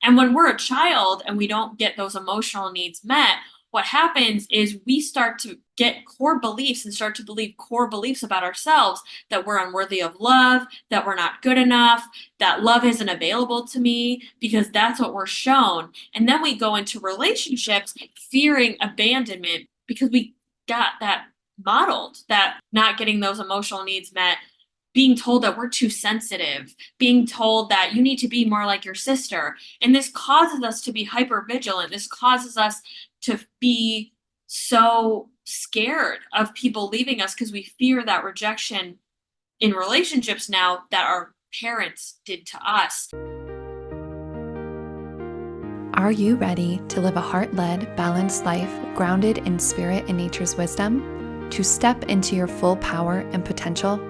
And when we're a child and we don't get those emotional needs met, what happens is we start to get core beliefs and start to believe core beliefs about ourselves, that we're unworthy of love, that we're not good enough, that love isn't available to me because that's what we're shown. And then we go into relationships fearing abandonment because we got that modeled, that not getting those emotional needs met, being told that we're too sensitive, being told that you need to be more like your sister. And this causes us to be hyper vigilant. This causes us to be so scared of people leaving us because we fear that rejection in relationships now that our parents did to us. Are you ready to live a heart-led, balanced life grounded in spirit and nature's wisdom? To step into your full power and potential?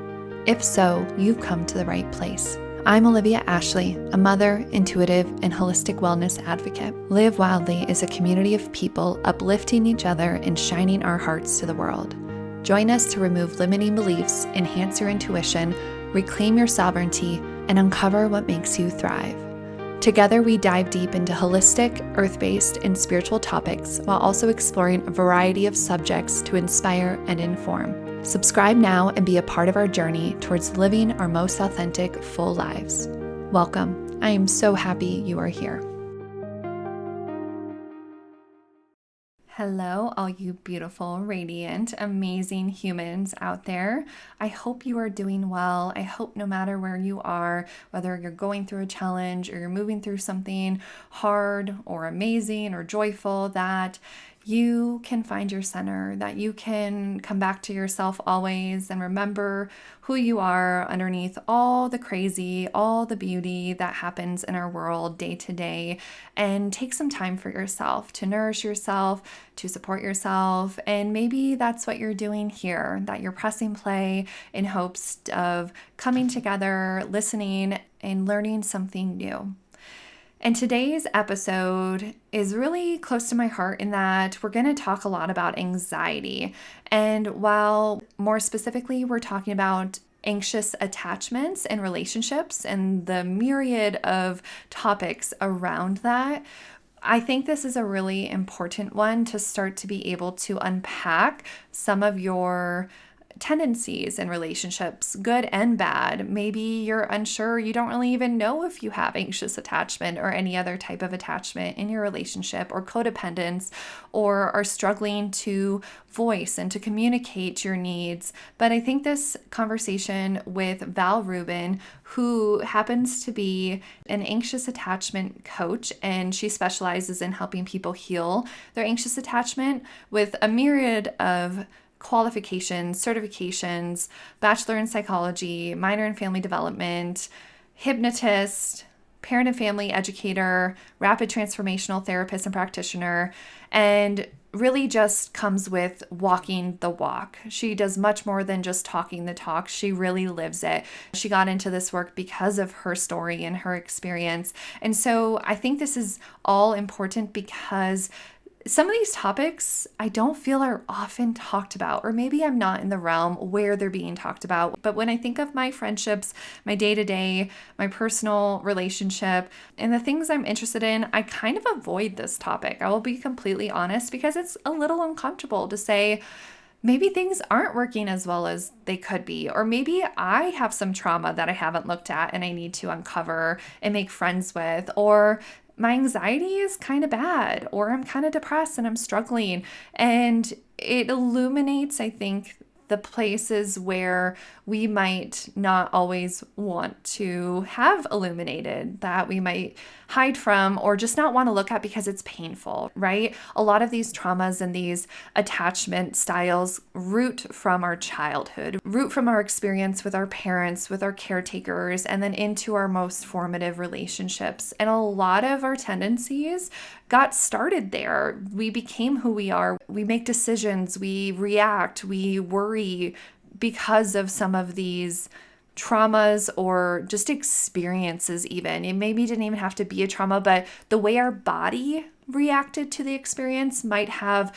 If so, you've come to the right place. I'm Olivia Ashley, a mother, intuitive, and holistic wellness advocate. Live Wildly is a community of people uplifting each other and shining our hearts to the world. Join us to remove limiting beliefs, enhance your intuition, reclaim your sovereignty, and uncover what makes you thrive. Together, we dive deep into holistic, earth-based, and spiritual topics while also exploring a variety of subjects to inspire and inform. Subscribe now and be a part of our journey towards living our most authentic, full lives. Welcome. I am so happy you are here. Hello, all you beautiful, radiant, amazing humans out there. I hope you are doing well. I hope no matter where you are, whether you're going through a challenge or you're moving through something hard or amazing or joyful, that you can find your center, that you can come back to yourself always and remember who you are underneath all the crazy, all the beauty that happens in our world day to day, and take some time for yourself to nourish yourself, to support yourself. And maybe that's what you're doing here, that you're pressing play in hopes of coming together, listening, and learning something new. And today's episode is really close to my heart in that we're going to talk a lot about anxiety. And while more specifically, we're talking about anxious attachments and relationships and the myriad of topics around that, I think this is a really important one to start to be able to unpack some of your tendencies in relationships, good and bad. Maybe you're unsure, you don't really even know if you have anxious attachment or any other type of attachment in your relationship, or codependence, or are struggling to voice and to communicate your needs. But I think this conversation with Val Rubin, who happens to be an anxious attachment coach, and she specializes in helping people heal their anxious attachment with a myriad of qualifications, certifications, bachelor in psychology, minor in family development, hypnotist, parent and family educator, rapid transformational therapist and practitioner, and really just comes with walking the walk. She does much more than just talking the talk. She really lives it. She got into this work because of her story and her experience. And so I think this is all important because some of these topics I don't feel are often talked about, or maybe I'm not in the realm where they're being talked about. But when I think of my friendships, my day-to-day, my personal relationship, and the things I'm interested in, I kind of avoid this topic. I will be completely honest, because it's a little uncomfortable to say, maybe things aren't working as well as they could be, or maybe I have some trauma that I haven't looked at and I need to uncover and make friends with, or my anxiety is kind of bad, or I'm kind of depressed and I'm struggling. And it illuminates, I think, the places where we might not always want to have illuminated, that we might hide from or just not want to look at because it's painful, right? A lot of these traumas and these attachment styles root from our childhood, root from our experience with our parents, with our caretakers, and then into our most formative relationships. And a lot of our tendencies got started there. We became who we are. We make decisions, we react, we worry because of some of these traumas or just experiences even. It maybe didn't even have to be a trauma, but the way our body reacted to the experience might have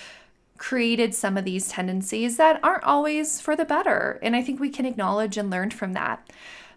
created some of these tendencies that aren't always for the better. And I think we can acknowledge and learn from that.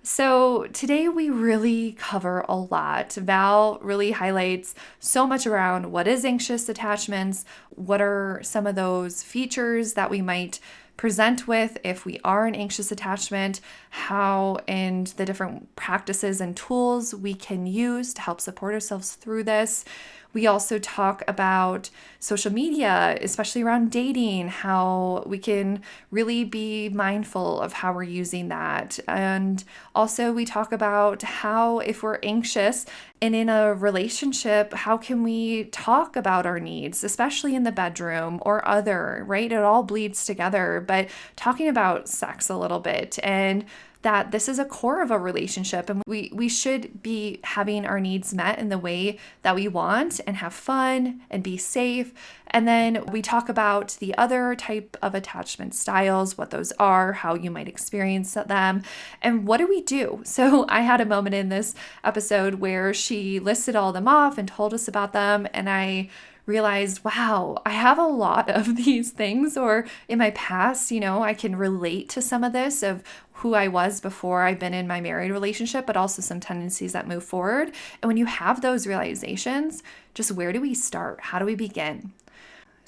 So, today we really cover a lot. Val really highlights so much around what is anxious attachments, what are some of those features that we might present with if we are an anxious attachment, how and the different practices and tools we can use to help support ourselves through this. We also talk about social media, especially around dating, how we can really be mindful of how we're using that. And also, we talk about how, if we're anxious and in a relationship, how can we talk about our needs, especially in the bedroom or other, right? It all bleeds together, but talking about sex a little bit and that this is a core of a relationship and we should be having our needs met in the way that we want and have fun and be safe. And then we talk about the other type of attachment styles, what those are, how you might experience them, and what do we do. So I had a moment in this episode where she listed all of them off and told us about them, and I realized, wow, I have a lot of these things, or in my past, I can relate to some of this of who I was before I've been in my married relationship, but also some tendencies that move forward. And when you have those realizations, just where do we start? How do we begin?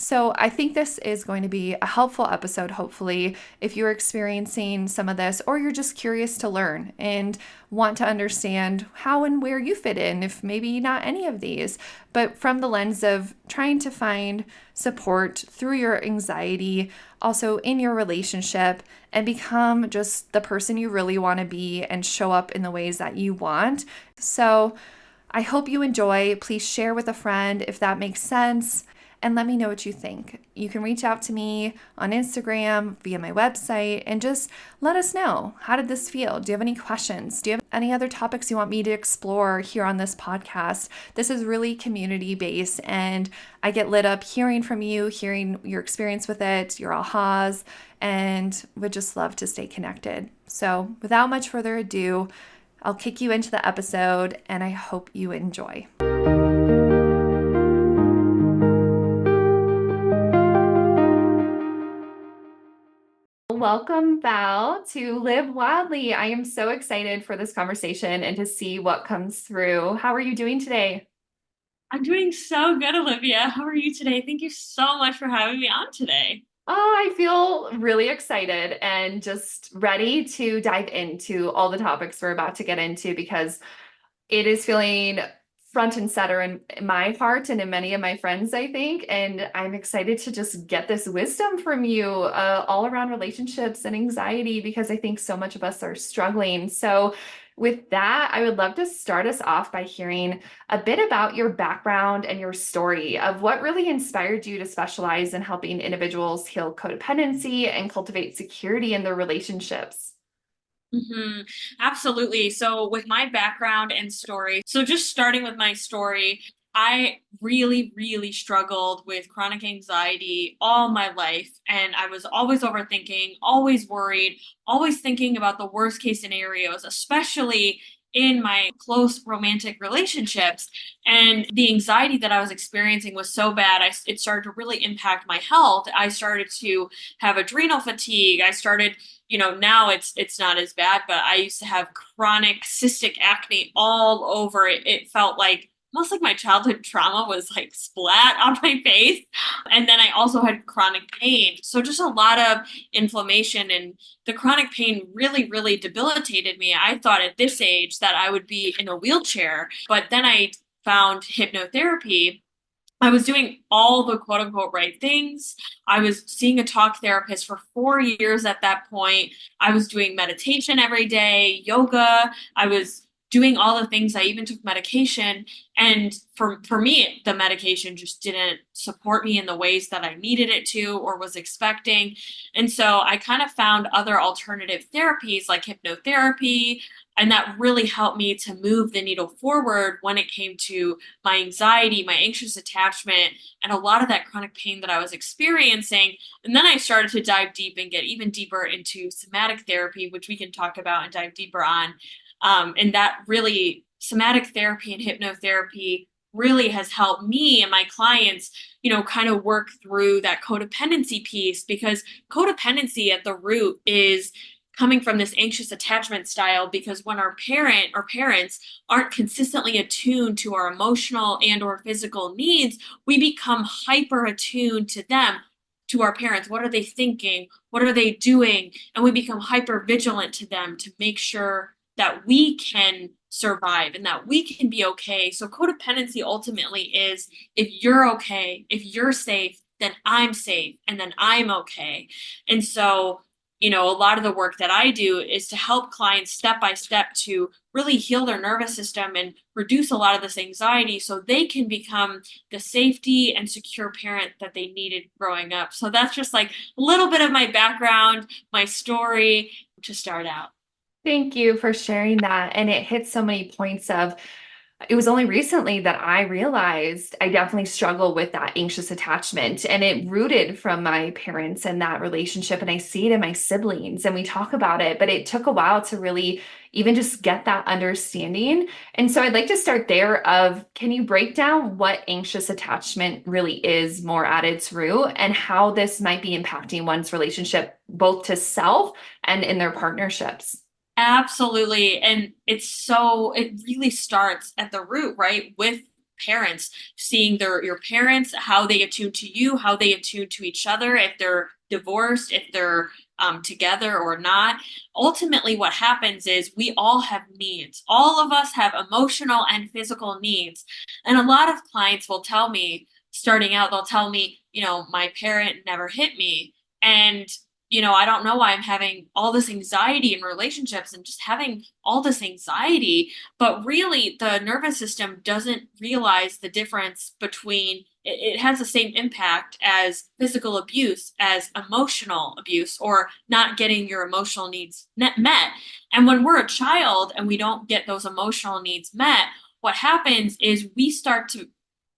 So, I think this is going to be a helpful episode, hopefully, if you're experiencing some of this or you're just curious to learn and want to understand how and where you fit in, if maybe not any of these, but from the lens of trying to find support through your anxiety, also in your relationship, and become just the person you really want to be and show up in the ways that you want. So, I hope you enjoy. Please share with a friend if that makes sense and let me know what you think. You can reach out to me on Instagram, via my website, and just let us know. How did this feel? Do you have any questions? Do you have any other topics you want me to explore here on this podcast? This is really community based, and I get lit up hearing from you, hearing your experience with it, your ahas, and would just love to stay connected. So, without much further ado, I'll kick you into the episode, and I hope you enjoy. Welcome, Val, to Live Wildly. I am so excited for this conversation and to see what comes through. How are you doing today? I'm doing so good, Olivia. How are you today? Thank you so much for having me on today. Oh, I feel really excited and just ready to dive into all the topics we're about to get into because it is feeling front and center in my heart and in many of my friends, I think. And I'm excited to just get this wisdom from you all around relationships and anxiety because I think so much of us are struggling. So, with that, I would love to start us off by hearing a bit about your background and your story of what really inspired you to specialize in helping individuals heal codependency and cultivate security in their relationships. hmm Absolutely. So, with my background and story, so just starting with my story, I really, really struggled with chronic anxiety all my life. And I was always overthinking, always worried, always thinking about the worst case scenarios, especially in my close romantic relationships. And the anxiety that I was experiencing was so bad, it started to really impact my health. I started to have adrenal fatigue. I started now it's not as bad, but I used to have chronic cystic acne all over it. It felt like almost like my childhood trauma was like splat on my face. And then I also had chronic pain. So just a lot of inflammation, and the chronic pain really, really debilitated me. I thought at this age that I would be in a wheelchair, but then I found hypnotherapy. I was doing all the quote unquote right things. I was seeing a talk therapist for 4 years at that point. I was doing meditation every day, yoga. I was doing all the things. I even took medication. And for me, the medication just didn't support me in the ways that I needed it to or was expecting. And so I kind of found other alternative therapies like hypnotherapy. And that really helped me to move the needle forward when it came to my anxiety, my anxious attachment, and a lot of that chronic pain that I was experiencing. And then I started to dive deep and get even deeper into somatic therapy, which we can talk about and dive deeper on. And that really, somatic therapy and hypnotherapy really has helped me and my clients, kind of work through that codependency piece because codependency at the root is coming from this anxious attachment style because when our parents aren't consistently attuned to our emotional and or physical needs, we become hyper attuned to them, to our parents. What are they thinking? What are they doing? And we become hyper vigilant to them to make sure that we can survive and that we can be okay. So codependency ultimately is, if you're okay, if you're safe, then I'm safe and then I'm okay. And so, a lot of the work that I do is to help clients step by step to really heal their nervous system and reduce a lot of this anxiety so they can become the safety and secure parent that they needed growing up. So that's just like a little bit of my background, my story to start out. Thank you for sharing that. And it hits so many points of it was only recently that I realized I definitely struggle with that anxious attachment, and it rooted from my parents and that relationship. And I see it in my siblings, and we talk about it, but it took a while to really even just get that understanding. And so I'd like to start there of, can you break down what anxious attachment really is more at its root and how this might be impacting one's relationship both to self and in their partnerships? Absolutely. And it really starts at the root, right? With parents, seeing your parents, how they attune to you, how they attune to each other, if they're divorced, if they're together or not. Ultimately, what happens is we all have needs. All of us have emotional and physical needs. And a lot of clients will tell me, starting out, they'll tell me, my parent never hit me. And I don't know why I'm having all this anxiety in relationships and just having all this anxiety. But really, the nervous system doesn't realize the difference between it has the same impact as physical abuse, as emotional abuse, or not getting your emotional needs met. And when we're a child and we don't get those emotional needs met, what happens is we start to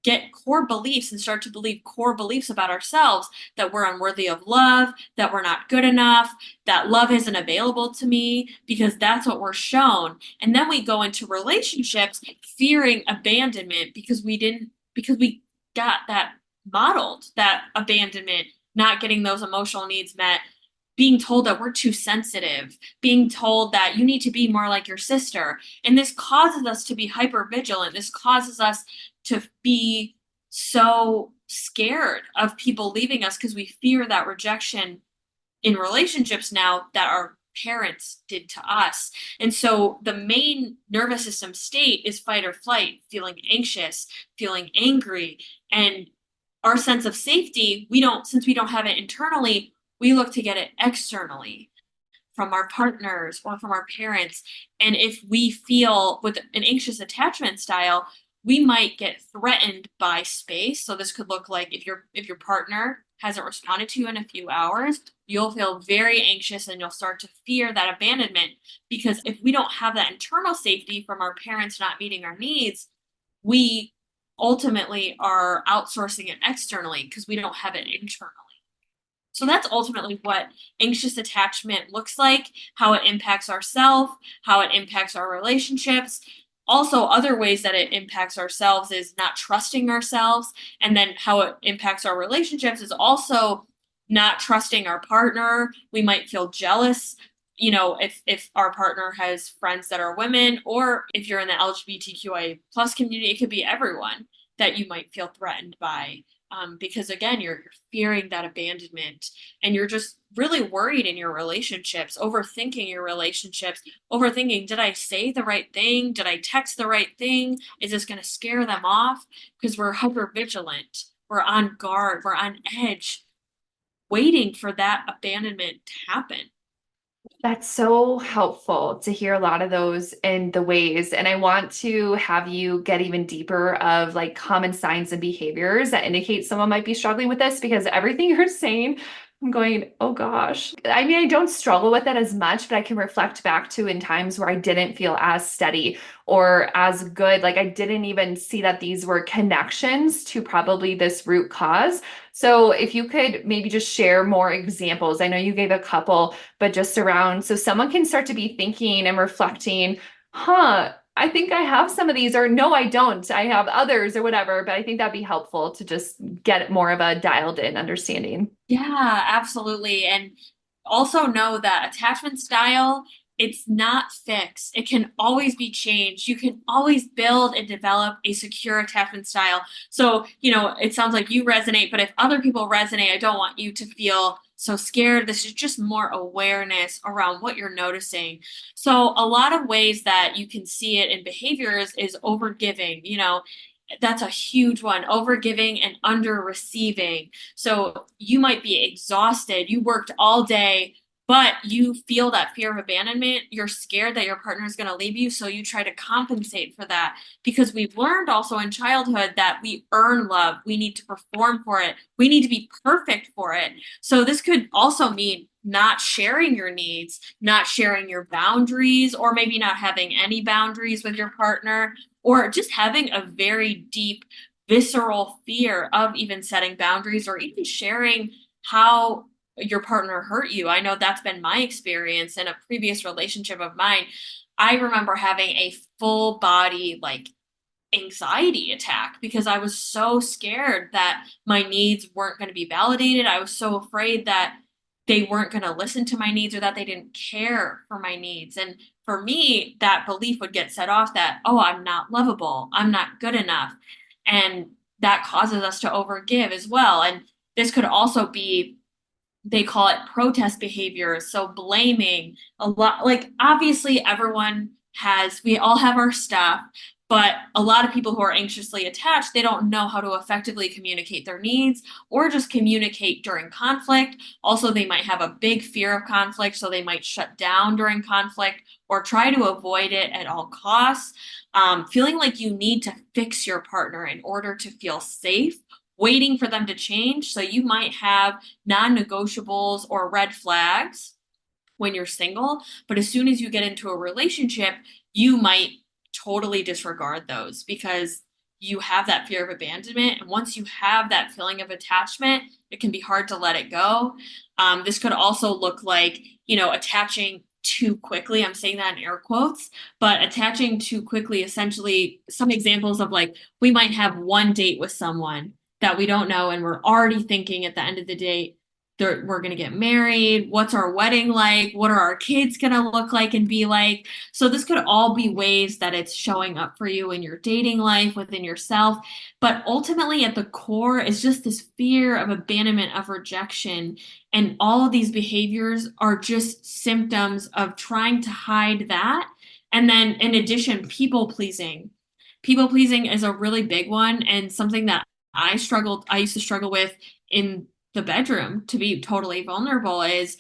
get core beliefs and start to believe core beliefs about ourselves, that we're unworthy of love, that we're not good enough, that love isn't available to me because that's what we're shown. And then we go into relationships fearing abandonment because we got that modeled, that abandonment, not getting those emotional needs met, being told that we're too sensitive, being told that you need to be more like your sister. And this causes us to be hyper vigilant. This causes us to be so scared of people leaving us because we fear that rejection in relationships now that our parents did to us. And so the main nervous system state is fight or flight, feeling anxious, feeling angry, and our sense of safety, since we don't have it internally, we look to get it externally from our partners or from our parents. And if we feel with an anxious attachment style, we might get threatened by space. So this could look like if your partner hasn't responded to you in a few hours, you'll feel very anxious and you'll start to fear that abandonment. Because if we don't have that internal safety from our parents not meeting our needs, we ultimately are outsourcing it externally because we don't have it internally. So that's ultimately what anxious attachment looks like, how it impacts ourself, how it impacts our relationships. Also, other ways that it impacts ourselves is not trusting ourselves. And then how it impacts our relationships is also not trusting our partner. We might feel jealous, if our partner has friends that are women, or if you're in the LGBTQIA plus community, it could be everyone that you might feel threatened by. Because again, you're fearing that abandonment and you're just really worried in your relationships, overthinking your relationships, overthinking, did I say the right thing? Did I text the right thing? Is this going to scare them off? Because we're hyper vigilant. We're on guard. We're on edge, waiting for that abandonment to happen. That's so helpful to hear a lot of those in the ways. And I want to have you get even deeper of like common signs and behaviors that indicate someone might be struggling with this because everything you're saying, I'm going, oh gosh. I mean, I don't struggle with it as much, but I can reflect back to in times where I didn't feel as steady or as good. Like I didn't even see that these were connections to probably this root cause. So if you could maybe just share more examples. I know you gave a couple, but just around so someone can start to be thinking and reflecting, huh, I think I have some of these, or no, I don't. I have others or whatever. But I think that'd be helpful to just get more of a dialed in understanding. Yeah, absolutely. And also know that attachment style, it's not fixed. It can always be changed. You can always build and develop a secure attachment style. So, it sounds like you resonate, but if other people resonate, I don't want you to feel so scared. This is just more awareness around what you're noticing. So, a lot of ways that you can see it in behaviors is overgiving. That's a huge one, overgiving and under receiving. So you might be exhausted. You worked all day, but you feel that fear of abandonment. You're scared that your partner is going to leave you. So you try to compensate for that because we've learned also in childhood that we earn love. We need to perform for it. We need to be perfect for it. So this could also mean not sharing your needs, not sharing your boundaries, or maybe not having any boundaries with your partner, or just having a very deep, visceral fear of even setting boundaries or even sharing how your partner hurt you. I know that's been my experience in a previous relationship of mine. I remember having a full body, like, anxiety attack because I was so scared that my needs weren't going to be validated. I was so afraid that they weren't going to listen to my needs or that they didn't care for my needs. And for me, that belief would get set off that, oh, I'm not lovable, I'm not good enough. And that causes us to overgive as well. And this could also be, they call it protest behavior. So blaming a lot, like obviously we all have our stuff, but a lot of people who are anxiously attached, they don't know how to effectively communicate their needs or just communicate during conflict. Also, they might have a big fear of conflict, so they might shut down during conflict or try to avoid it at all costs. Feeling like you need to fix your partner in order to feel safe, waiting for them to change. So you might have non-negotiables or red flags when you're single, but as soon as you get into a relationship, you might totally disregard those because you have that fear of abandonment. And once you have that feeling of attachment, it can be hard to let it go. This could also look like, attaching too quickly. I'm saying that in air quotes, but attaching too quickly, essentially, some examples of like, we might have one date with someone that we don't know, and we're already thinking at the end of the date, we're going to get married. What's our wedding like? What are our kids going to look like and be like? So, this could all be ways that it's showing up for you in your dating life, within yourself. But ultimately, at the core, is just this fear of abandonment, of rejection. And all of these behaviors are just symptoms of trying to hide that. And then, in addition, people pleasing. People pleasing is a really big one and something that I used to struggle with in the bedroom, to be totally vulnerable, is,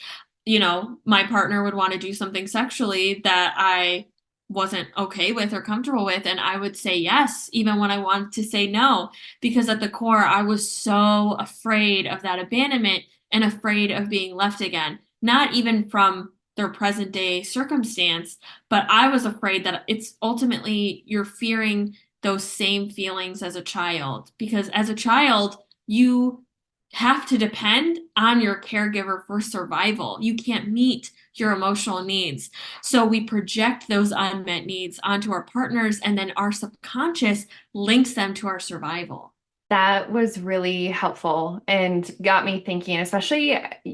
my partner would want to do something sexually that I wasn't okay with or comfortable with. And I would say yes, even when I wanted to say no, because at the core, I was so afraid of that abandonment and afraid of being left again, not even from their present day circumstance, but I was afraid that it's ultimately you're fearing those same feelings as a child, because as a child, you have to depend on your caregiver for survival. You can't meet your emotional needs. So we project those unmet needs onto our partners, and then our subconscious links them to our survival. That was really helpful and got me thinking, especially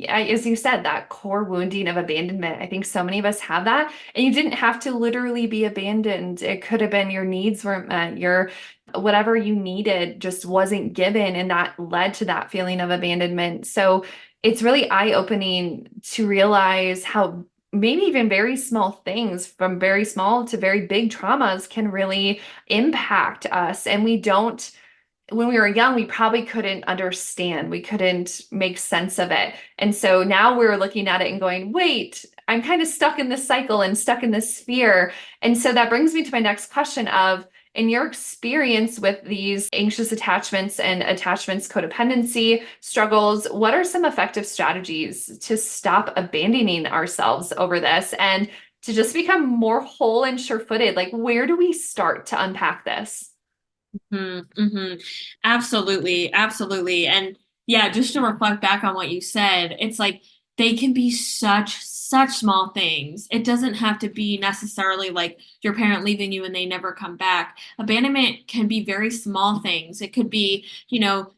as you said, that core wounding of abandonment. I think so many of us have that. And you didn't have to literally be abandoned. It could have been your needs weren't met, your whatever you needed just wasn't given. And that led to that feeling of abandonment. So it's really eye-opening to realize how maybe even very small things, from very small to very big traumas, can really impact us. And we don't, when we were young, we probably couldn't understand. We couldn't make sense of it. And so now we're looking at it and going, wait, I'm kind of stuck in this cycle and stuck in this sphere. And so that brings me to my next question of, in your experience with these anxious attachments and attachments codependency struggles, what are some effective strategies to stop abandoning ourselves over this and to just become more whole and sure-footed? Like, where do we start to unpack this? Mm-hmm. Absolutely, absolutely. And yeah, just to reflect back on what you said, it's like They can be such small things. It doesn't have to be necessarily like your parent leaving you and they never come back. Abandonment can be very small things. It could be,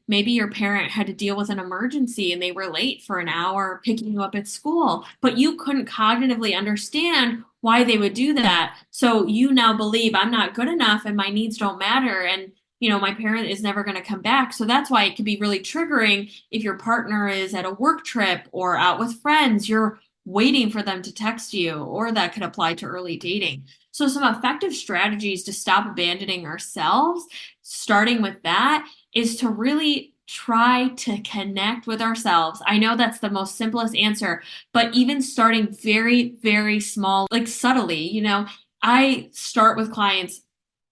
maybe your parent had to deal with an emergency and they were late for an hour picking you up at school, but you couldn't cognitively understand why they would do that. So you now believe I'm not good enough and my needs don't matter. And my parent is never going to come back. So that's why it can be really triggering if your partner is at a work trip or out with friends. You're waiting for them to text you, or that could apply to early dating. So, some effective strategies to stop abandoning ourselves, starting with that, is to really try to connect with ourselves. I know that's the most simplest answer, but even starting very, very small, like subtly, I start with clients,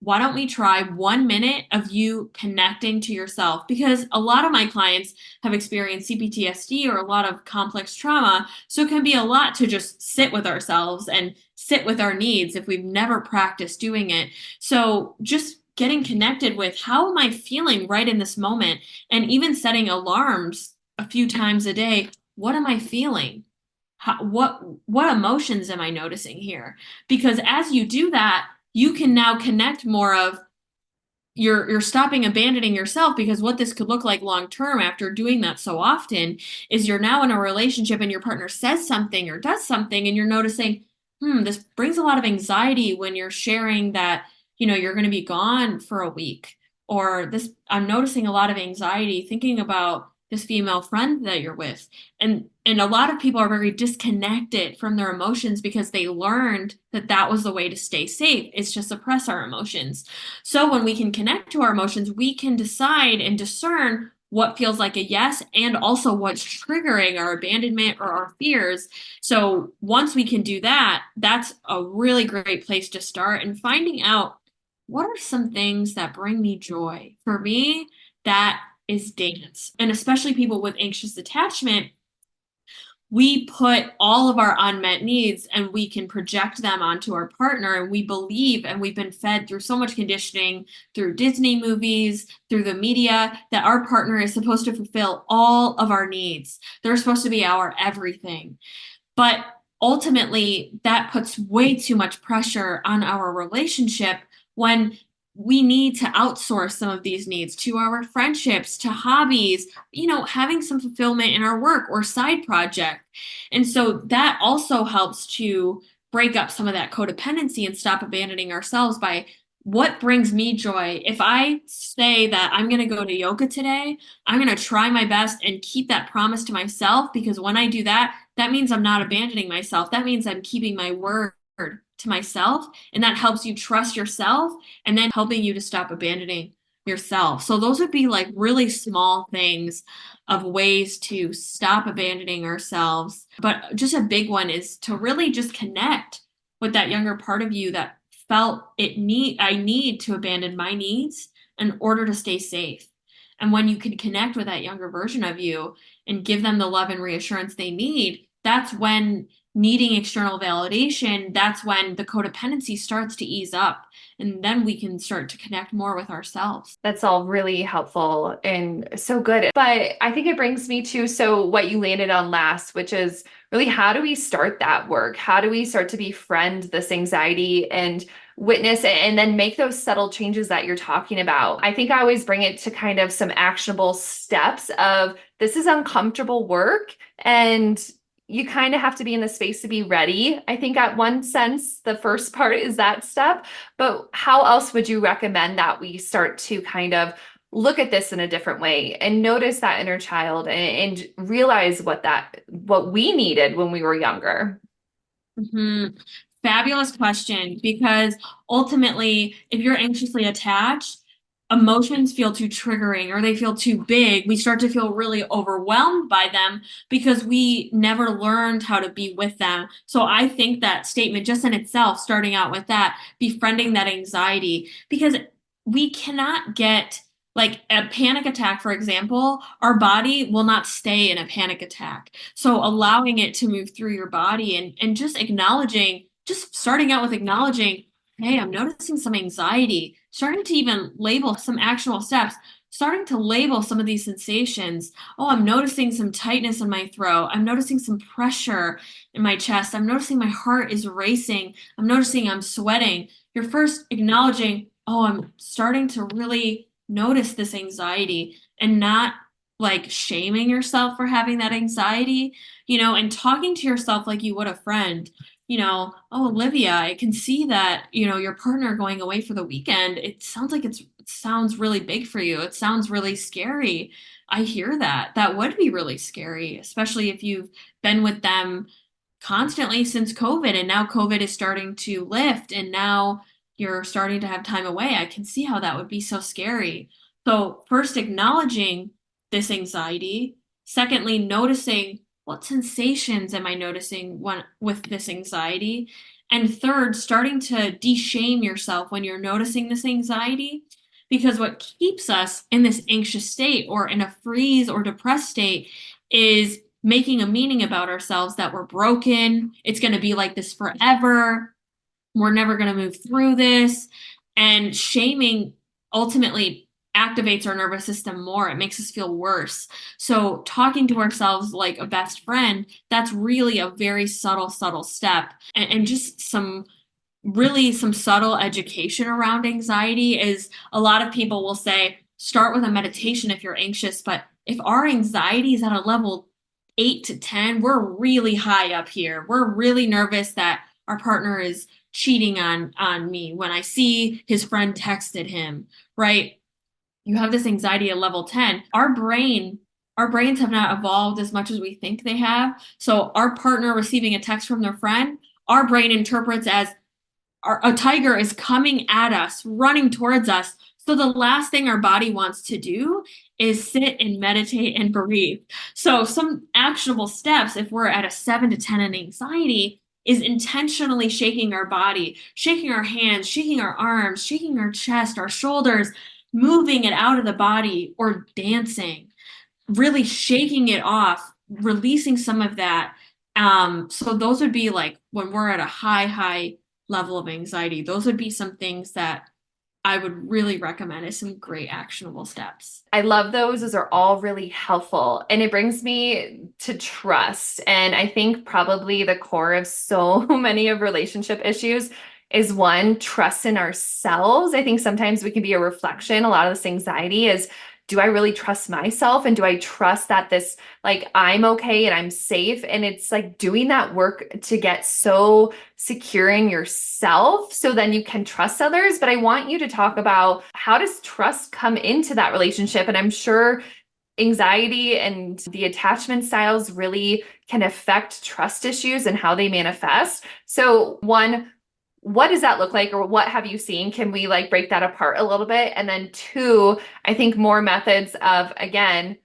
why don't we try 1 minute of you connecting to yourself? Because a lot of my clients have experienced CPTSD or a lot of complex trauma. So it can be a lot to just sit with ourselves and sit with our needs if we've never practiced doing it. So just getting connected with, how am I feeling right in this moment? And even setting alarms a few times a day. What am I feeling? What emotions am I noticing here? Because as you do that, you can now connect more of, you're stopping abandoning yourself, because what this could look like long term after doing that so often is you're now in a relationship and your partner says something or does something and you're noticing, this brings a lot of anxiety when you're sharing that, you're going to be gone for a week, or this, I'm noticing a lot of anxiety thinking about this female friend that you're with. And a lot of people are very disconnected from their emotions because they learned that that was the way to stay safe, is to suppress our emotions. So when we can connect to our emotions, we can decide and discern what feels like a yes and also what's triggering our abandonment or our fears. So once we can do that, that's a really great place to start, and finding out, what are some things that bring me joy? For me, that is dance. And especially people with anxious attachment, we put all of our unmet needs and we can project them onto our partner, and we believe, and we've been fed through so much conditioning, through Disney movies, through the media, that our partner is supposed to fulfill all of our needs. They're supposed to be our everything. But ultimately, that puts way too much pressure on our relationship when we need to outsource some of these needs to our friendships, to hobbies, having some fulfillment in our work or side project. And so that also helps to break up some of that codependency and stop abandoning ourselves by, what brings me joy? If I say that I'm going to go to yoga today, I'm going to try my best and keep that promise to myself, because when I do that, that means I'm not abandoning myself. That means I'm keeping my word to myself. And that helps you trust yourself and then helping you to stop abandoning yourself. So those would be like really small things of ways to stop abandoning ourselves. But just a big one is to really just connect with that younger part of you that felt I need to abandon my needs in order to stay safe. And when you can connect with that younger version of you and give them the love and reassurance they need, that's when needing external validation, that's when the codependency starts to ease up. And then we can start to connect more with ourselves. That's all really helpful and so good. But I think it brings me to, so what you landed on last, which is really, how do we start that work? How do we start to befriend this anxiety and witness it, and then make those subtle changes that you're talking about? I think I always bring it to kind of some actionable steps of, this is uncomfortable work, and you kind of have to be in the space to be ready. I think at one sense, the first part is that step, but how else would you recommend that we start to kind of look at this in a different way and notice that inner child, and realize what we needed when we were younger? Mhm. Fabulous question, because ultimately, if you're anxiously attached, emotions feel too triggering or they feel too big. We start to feel really overwhelmed by them because we never learned how to be with them. So I think that statement just in itself, starting out with that, befriending that anxiety, because we cannot get, like a panic attack, for example, our body will not stay in a panic attack. So allowing it to move through your body, and just acknowledging, just starting out with acknowledging, hey, I'm noticing some anxiety, starting to even label some actionable steps. starting to label some of these sensations. Oh, I'm noticing some tightness in my throat. I'm noticing some pressure in my chest. I'm noticing my heart is racing. I'm noticing I'm sweating. You're first acknowledging, oh, I'm starting to really notice this anxiety and not like shaming yourself for having that anxiety, and talking to yourself like you would a friend. Oh, Olivia, I can see that, your partner going away for the weekend. It sounds like it sounds really big for you. It sounds really scary. I hear that. That would be really scary, especially if you've been with them constantly since COVID, and now COVID is starting to lift, and now you're starting to have time away. I can see how that would be so scary. So, first, acknowledging this anxiety. Secondly, noticing what sensations am I noticing with this anxiety. And third, starting to de-shame yourself when you're noticing this anxiety. Because what keeps us in this anxious state or in a freeze or depressed state is making a meaning about ourselves that we're broken. It's going to be like this forever. We're never going to move through this. And shaming ultimately activates our nervous system more. It makes us feel worse. So, talking to ourselves like a best friend, that's really a very subtle, subtle step. And just some subtle education around anxiety is a lot of people will say, start with a meditation if you're anxious. But if our anxiety is at a level 8 to 10, we're really high up here. We're really nervous that our partner is cheating on me when I see his friend texted him, right? You have this anxiety at level 10. Our brains have not evolved as much as we think they have. So our partner receiving a text from their friend, our brain interprets as a tiger is coming at us, running towards us. So the last thing our body wants to do is sit and meditate and breathe. So some actionable steps, if we're at a 7 to 10 in anxiety, is intentionally shaking our body, shaking our hands, shaking our arms, shaking our chest, our shoulders, moving it out of the body, or dancing, really shaking it off, releasing some of that. So those would be like when we're at a high, high level of anxiety, those would be some things that I would really recommend as some great actionable steps. I love those. Those are all really helpful. And it brings me to trust. And I think probably the core of so many of relationship issues is one, trust in ourselves. I think sometimes we can be a reflection. A lot of this anxiety is, do I really trust myself? And do I trust that this, like, I'm okay and I'm safe? And it's like doing that work to get so secure in yourself so then you can trust others. But I want you to talk about, how does trust come into that relationship? And I'm sure anxiety and the attachment styles really can affect trust issues and how they manifest. So, one, what does that look like, or what have you seen? Can we like break that apart a little bit? And then two, I think more methods of, again,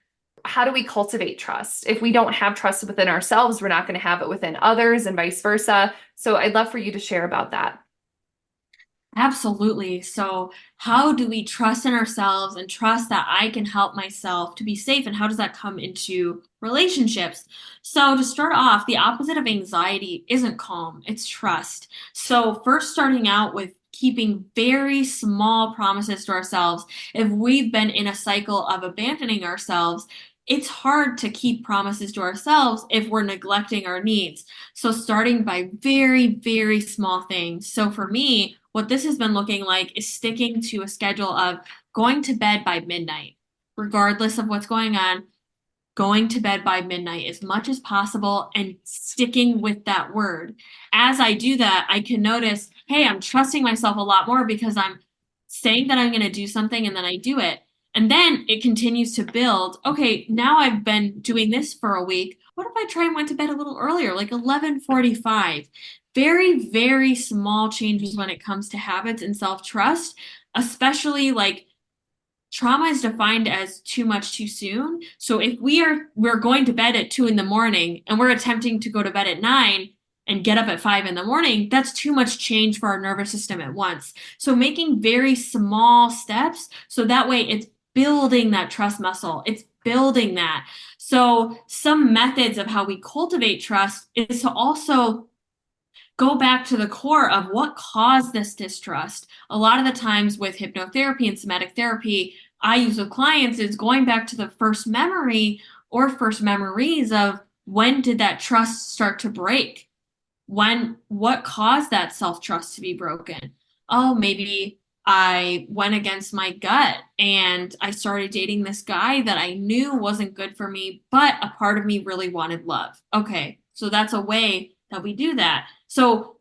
how do we cultivate trust? If we don't have trust within ourselves, we're not going to have it within others, and vice versa. So I'd love for you to share about that. Absolutely. So, how do we trust in ourselves and trust that I can help myself to be safe? And how does that come into relationships? So, to start off, the opposite of anxiety isn't calm, it's trust. So, first, starting out with keeping very small promises to ourselves. If we've been in a cycle of abandoning ourselves, it's hard to keep promises to ourselves if we're neglecting our needs. So, starting by very, very small things. So, for me, what this has been looking like is sticking to a schedule of going to bed by midnight, regardless of what's going on, going to bed by midnight as much as possible and sticking with that word. As I do that, I can notice, hey, I'm trusting myself a lot more because I'm saying that I'm going to do something and then I do it. And then it continues to build. Okay, now I've been doing this for a week. What if I try and went to bed a little earlier, like 11:45? Very, very small changes when it comes to habits and self-trust, especially like trauma is defined as too much too soon. So if we're going to bed at 2 in the morning and we're attempting to go to bed at 9 and get up at 5 in the morning, that's too much change for our nervous system at once. So making very small steps so that way it's building that trust muscle. It's building that. So some methods of how we cultivate trust is to also go back to the core of what caused this distrust. A lot of the times with hypnotherapy and somatic therapy, I use with clients is going back to the first memory or first memories of when did that trust start to break? What caused that self-trust to be broken? Oh, maybe I went against my gut and I started dating this guy that I knew wasn't good for me, but a part of me really wanted love. Okay, so that's a way that we do that. So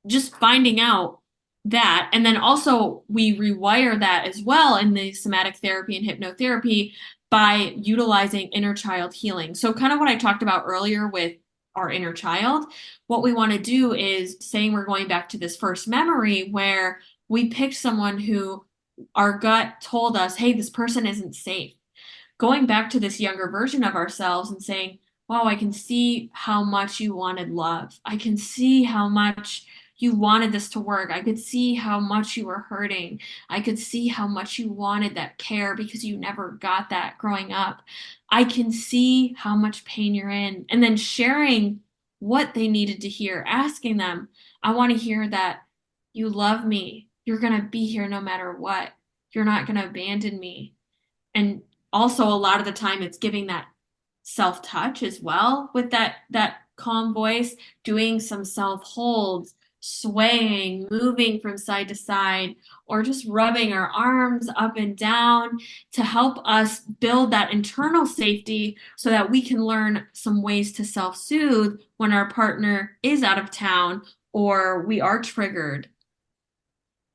just finding out that, and then also we rewire that as well in the somatic therapy and hypnotherapy by utilizing inner child healing. So, kind of what I talked about earlier with our inner child, what we want to do is saying we're going back to this first memory where we picked someone who our gut told us, hey, this person isn't safe, going back to this younger version of ourselves and saying, wow, I can see how much you wanted love. I can see how much you wanted this to work. I could see how much you were hurting. I could see how much you wanted that care because you never got that growing up. I can see how much pain you're in. And then sharing what they needed to hear, asking them, I want to hear that you love me. You're going to be here no matter what. You're not going to abandon me. And also a lot of the time it's giving that self touch as well with that calm voice, doing some self holds, swaying, moving from side to side, or just rubbing our arms up and down to help us build that internal safety so that we can learn some ways to self soothe when our partner is out of town or we are triggered.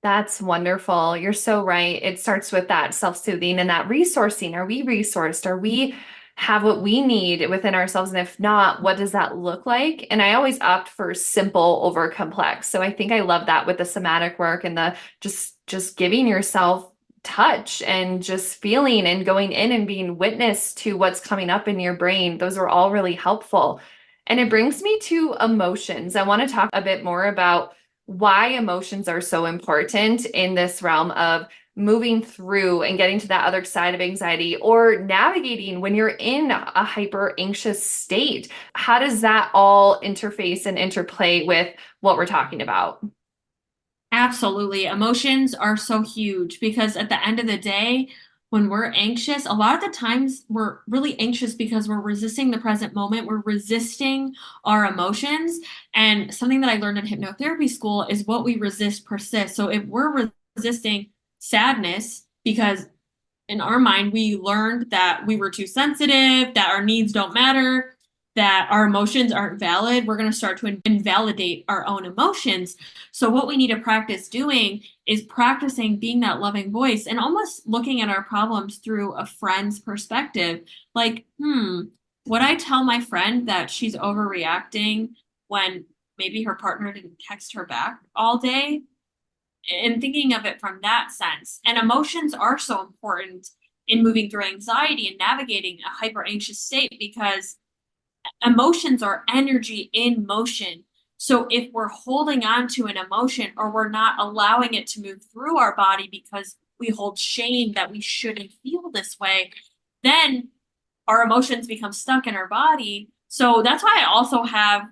That's wonderful. You're so right. It starts with that self-soothing and that resourcing. Are we resourced? Are we have what we need within ourselves? And if not, what does that look like? And I always opt for simple over complex. So I think I love that with the somatic work and the just giving yourself touch and just feeling and going in and being witness to what's coming up in your brain. Those are all really helpful. And it brings me to emotions. I want to talk a bit more about why emotions are so important in this realm of moving through and getting to that other side of anxiety or navigating when you're in a hyper anxious state. How does that all interface and interplay with what we're talking about? Absolutely. Emotions are so huge because at the end of the day, when we're anxious, a lot of the times we're really anxious because we're resisting the present moment. We're resisting our emotions. And something that I learned in hypnotherapy school is what we resist persists. So if we're resisting sadness because in our mind, we learned that we were too sensitive, that our needs don't matter, that our emotions aren't valid. We're going to start to invalidate our own emotions. So, what we need to practice doing is practicing being that loving voice and almost looking at our problems through a friend's perspective. Like, would I tell my friend that she's overreacting when maybe her partner didn't text her back all day? And thinking of it from that sense. And emotions are so important in moving through anxiety and navigating a hyper anxious state because emotions are energy in motion. So if we're holding on to an emotion or we're not allowing it to move through our body because we hold shame that we shouldn't feel this way, then our emotions become stuck in our body. So that's why I also have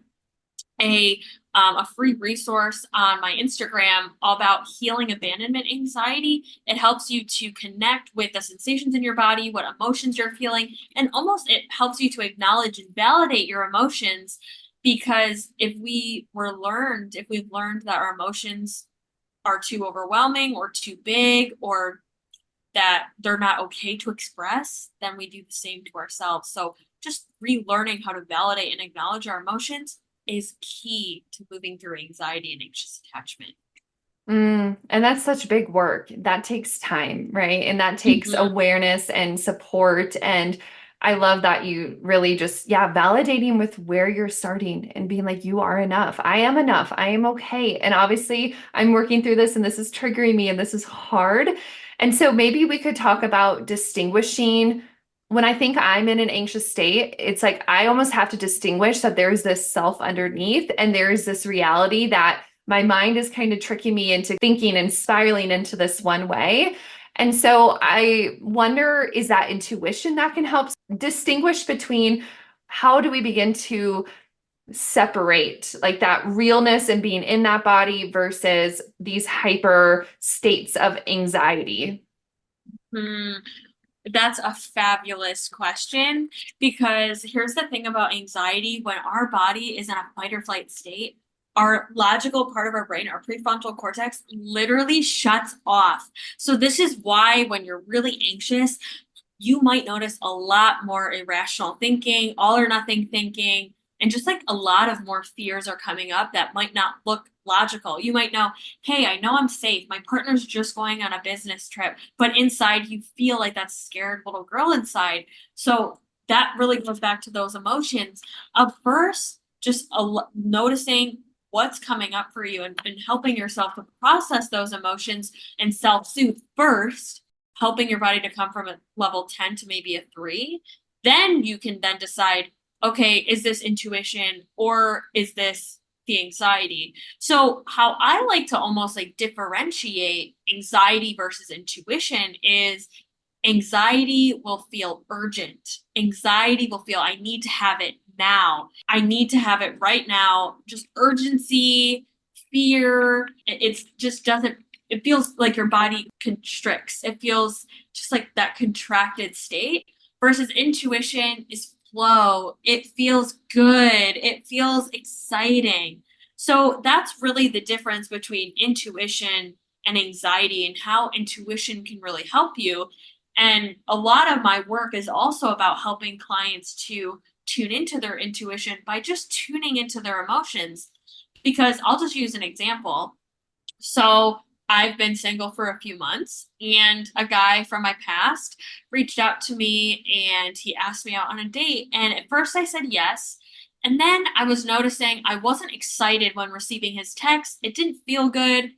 a a free resource on my Instagram about healing abandonment anxiety. It helps you to connect with the sensations in your body, what emotions you're feeling, and almost it helps you to acknowledge and validate your emotions. Because if we've learned that our emotions are too overwhelming or too big or that they're not okay to express, then we do the same to ourselves. So just relearning how to validate and acknowledge our emotions is key to moving through anxiety and anxious attachment. And that's such big work. That takes time, right? And that takes Mhm. awareness and support. And I love that you really just, yeah, validating with where you're starting and being like, you are enough. I am enough. I am okay. And obviously, I'm working through this and this is triggering me and this is hard. And so maybe we could talk about distinguishing. When I think I'm in an anxious state, it's like I almost have to distinguish that there's this self underneath and there's this reality that my mind is kind of tricking me into thinking and spiraling into this one way. And so I wonder, is that intuition that can help distinguish between how do we begin to separate like that realness and being in that body versus these hyper states of anxiety? Hmm. That's a fabulous question because here's the thing about anxiety. When our body is in a fight or flight state, our logical part of our brain, our prefrontal cortex, literally shuts off. So this is why when you're really anxious, you might notice a lot more irrational thinking, all or nothing thinking, and just like a lot of more fears are coming up that might not look logical. You might know, hey, I know I'm safe. My partner's just going on a business trip, but inside you feel like that scared little girl inside. So that really goes back to those emotions of first just noticing what's coming up for you and helping yourself to process those emotions and self-soothe first, helping your body to come from a level 10 to maybe a 3, then you can then decide, okay, is this intuition or is this the anxiety? So how I like to almost like differentiate anxiety versus intuition is anxiety will feel urgent. Anxiety will feel I need to have it now. I need to have it right now. Just urgency, fear. It just doesn't, it feels like your body constricts. It feels just like that contracted state versus intuition is flow. It feels good. It feels exciting. So that's really the difference between intuition and anxiety and how intuition can really help you. And a lot of my work is also about helping clients to tune into their intuition by just tuning into their emotions. Because I'll just use an example. So I've been single for a few months, and a guy from my past reached out to me and he asked me out on a date. And at first I said yes. And then I was noticing I wasn't excited when receiving his text. It didn't feel good.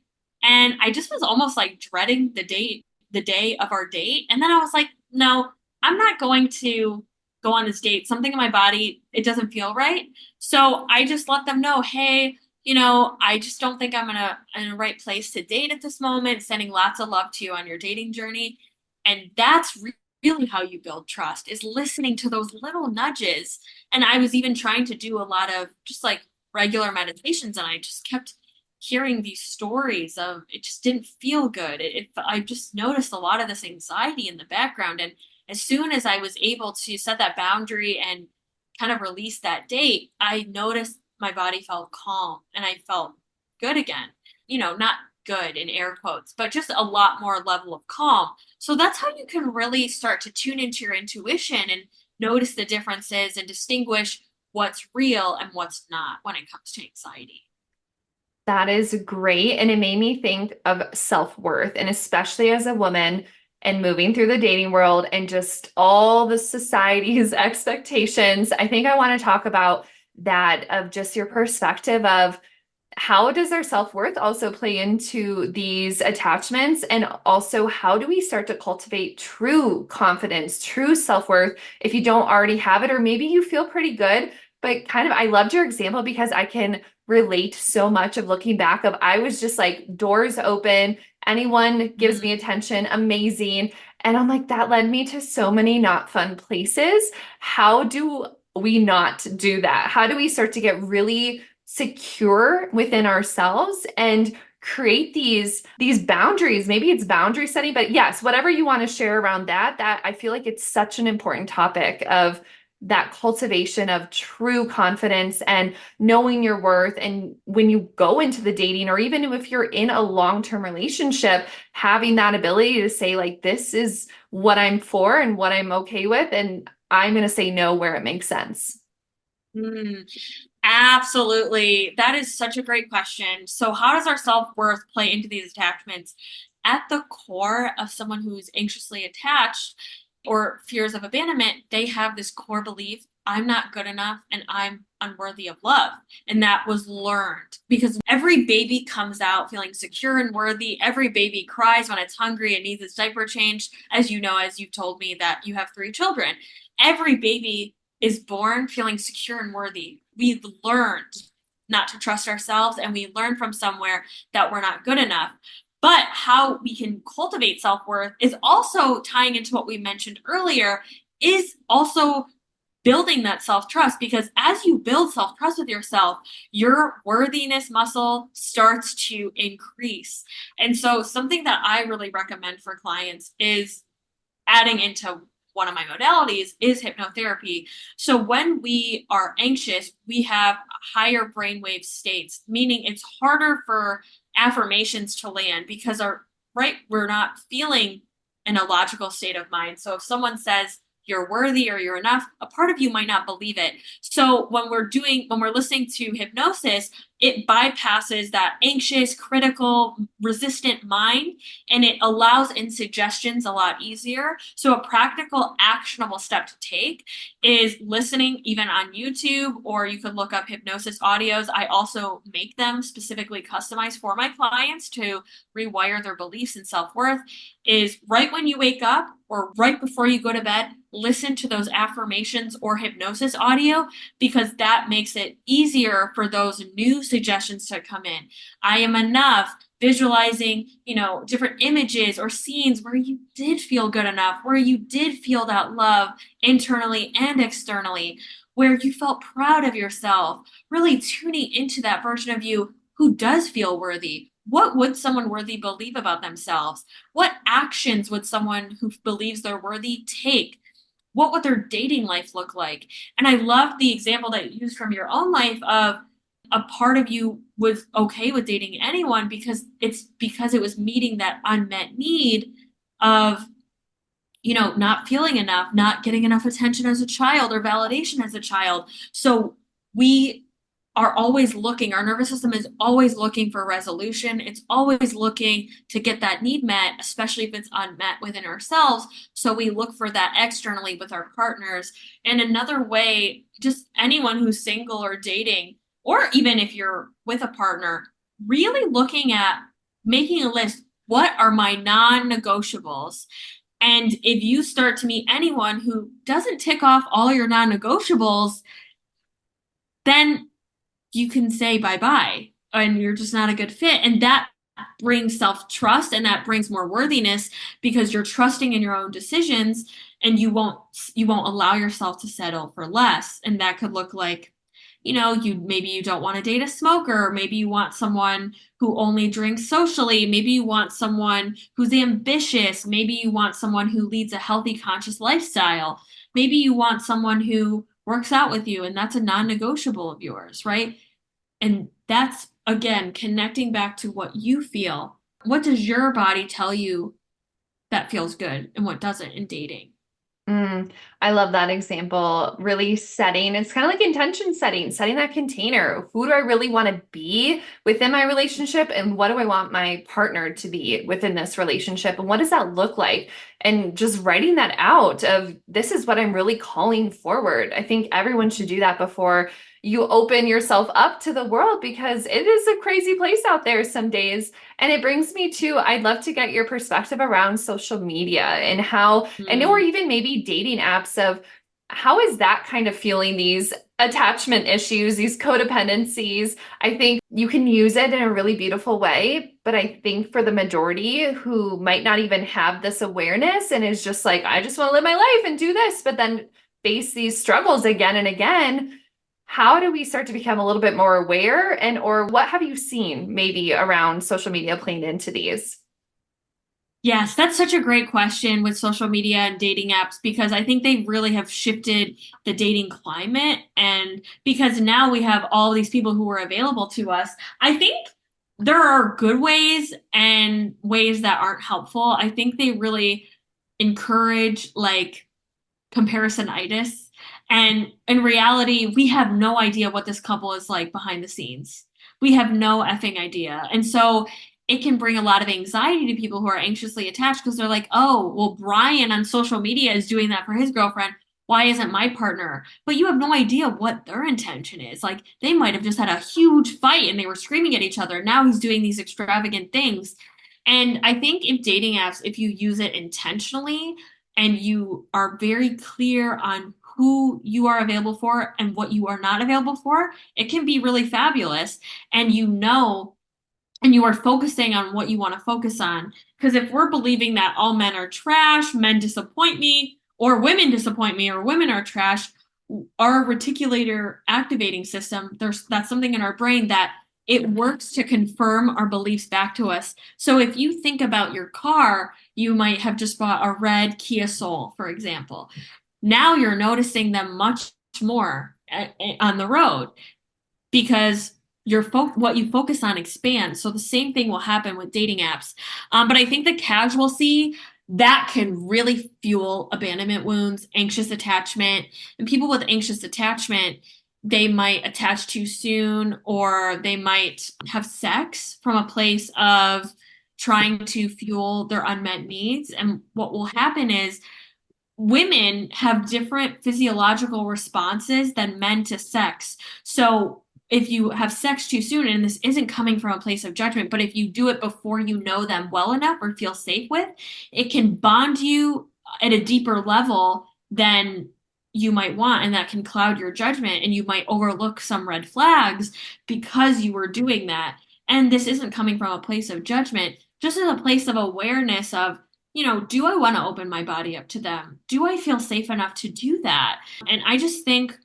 And I just was almost like dreading the day of our date. And then I was like, no, I'm not going to go on this date. Something in my body, it doesn't feel right. So I just let them know, hey, I just don't think I'm in a right place to date at this moment, sending lots of love to you on your dating journey. And that's really how you build trust is listening to those little nudges. And I was even trying to do a lot of just like regular meditations, and I just kept hearing these stories of it just didn't feel good. I just noticed a lot of this anxiety in the background. And as soon as I was able to set that boundary and kind of release that date, I noticed my body felt calm and I felt good again. Not good in air quotes, but just a lot more level of calm. So that's how you can really start to tune into your intuition and notice the differences and distinguish what's real and what's not when it comes to anxiety. That is great. And it made me think of self-worth, and especially as a woman and moving through the dating world and just all the society's expectations. I think I want to talk about that of just your perspective of how does our self-worth also play into these attachments? And also, how do we start to cultivate true confidence, true self-worth if you don't already have it, or maybe you feel pretty good, but kind of, I loved your example because I can relate so much of looking back of I was just like doors open, anyone gives me Mm. attention, amazing. And I'm like, that led me to so many not fun places. How do we not do that? How do we start to get really secure within ourselves and create these boundaries? Maybe it's boundary setting, but yes, whatever you want to share around that I feel like it's such an important topic of that cultivation of true confidence and knowing your worth. And when you go into the dating, or even if you're in a long-term relationship, having that ability to say, like, this is what I'm for and what I'm okay with, and I'm going to say no where it makes sense. Mm. Absolutely. That is such a great question. So, how does our self-worth play into these attachments? At the core of someone who's anxiously attached or fears of abandonment, they have this core belief, I'm not good enough and I'm unworthy of love. And that was learned because every baby comes out feeling secure and worthy. Every baby cries when it's hungry and needs its diaper changed. As you know, as you've told me that you have 3 children, every baby is born feeling secure and worthy. We've learned not to trust ourselves and we learn from somewhere that we're not good enough. But how we can cultivate self worth is also tying into what we mentioned earlier, is also building that self trust. Because as you build self trust with yourself, your worthiness muscle starts to increase. And so, something that I really recommend for clients is adding into one of my modalities is hypnotherapy. So when we are anxious, we have higher brainwave states, meaning it's harder for affirmations to land because we're not feeling in a logical state of mind. So if someone says you're worthy or you're enough, a part of you might not believe it. So when we're listening to hypnosis, it bypasses that anxious, critical, resistant mind, and it allows in suggestions a lot easier. So a practical, actionable step to take is listening even on YouTube, or you could look up hypnosis audios. I also make them specifically customized for my clients to rewire their beliefs and self-worth. Is right when you wake up or right before you go to bed, listen to those affirmations or hypnosis audio, because that makes it easier for those new suggestions to come in. I am enough, visualizing, different images or scenes where you did feel good enough, where you did feel that love internally and externally, where you felt proud of yourself, really tuning into that version of you who does feel worthy. What would someone worthy believe about themselves? What actions would someone who believes they're worthy take? What would their dating life look like? And I love the example that you used from your own life of a part of you was okay with dating anyone because it was meeting that unmet need of, not feeling enough, not getting enough attention as a child or validation as a child. So we are always looking, our nervous system is always looking for resolution. It's always looking to get that need met, especially if it's unmet within ourselves. So we look for that externally with our partners. And another way, just anyone who's single or dating, or even if you're with a partner, really looking at making a list. What are my non-negotiables? And if you start to meet anyone who doesn't tick off all your non-negotiables, then you can say bye bye and you're just not a good fit. And that brings self trust and that brings more worthiness because you're trusting in your own decisions and you won't allow yourself to settle for less. And that could look like, maybe you don't want to date a smoker. Maybe you want someone who only drinks socially. Maybe you want someone who's ambitious. Maybe you want someone who leads a healthy, conscious lifestyle. Maybe you want someone who works out with you and that's a non-negotiable of yours, right? And that's again connecting back to what you feel. What does your body tell you that feels good and what doesn't in dating? Mm, I love that example. Really setting, it's kind of like intention setting, setting that container. Who do I really want to be within my relationship? And what do I want my partner to be within this relationship? And what does that look like? And just writing that out of this is what I'm really calling forward. I think everyone should do that before you open yourself up to the world because it is a crazy place out there some days. And it brings me to, I'd love to get your perspective around social media and how, and or Hmm. even maybe dating apps of how is that kind of feeling these attachment issues, these codependencies. I think you can use it in a really beautiful way, but I think for the majority who might not even have this awareness and is just like, I just want to live my life and do this, but then face these struggles again and again. How do we start to become a little bit more aware and or what have you seen maybe around social media playing into these? Yes, that's such a great question with social media and dating apps because I think they really have shifted the dating climate. And because now we have all these people who are available to us, I think there are good ways and ways that aren't helpful. I think they really encourage like comparisonitis. And in reality, we have no idea what this couple is like behind the scenes. We have no effing idea. And so it can bring a lot of anxiety to people who are anxiously attached because they're like, oh, well, Brian on social media is doing that for his girlfriend. Why isn't my partner? But you have no idea what their intention is. Like they might have just had a huge fight and they were screaming at each other. Now he's doing these extravagant things. And I think if dating apps, if you use it intentionally, and you are very clear on who you are available for and what you are not available for, it can be really fabulous. And and you are focusing on what you want to focus on. Because if we're believing that all men are trash, men disappoint me, or women disappoint me, or women are trash, our reticulator activating system, that's something in our brain that it works to confirm our beliefs back to us. So if you think about your car, you might have just bought a red Kia Soul, for example. Now you're noticing them much more on the road because what you focus on expands. So the same thing will happen with dating apps. But I think the casualty that can really fuel abandonment wounds, anxious attachment, and people with anxious attachment, they might attach too soon, or they might have sex from a place of trying to fuel their unmet needs. And what will happen is women have different physiological responses than men to sex. So if you have sex too soon, and this isn't coming from a place of judgment, but if you do it before you know them well enough or feel safe with, it can bond you at a deeper level than you might want, and that can cloud your judgment, and you might overlook some red flags because you were doing that. And this isn't coming from a place of judgment, just as a place of awareness of, do I want to open my body up to them? Do I feel safe enough to do that? And I just think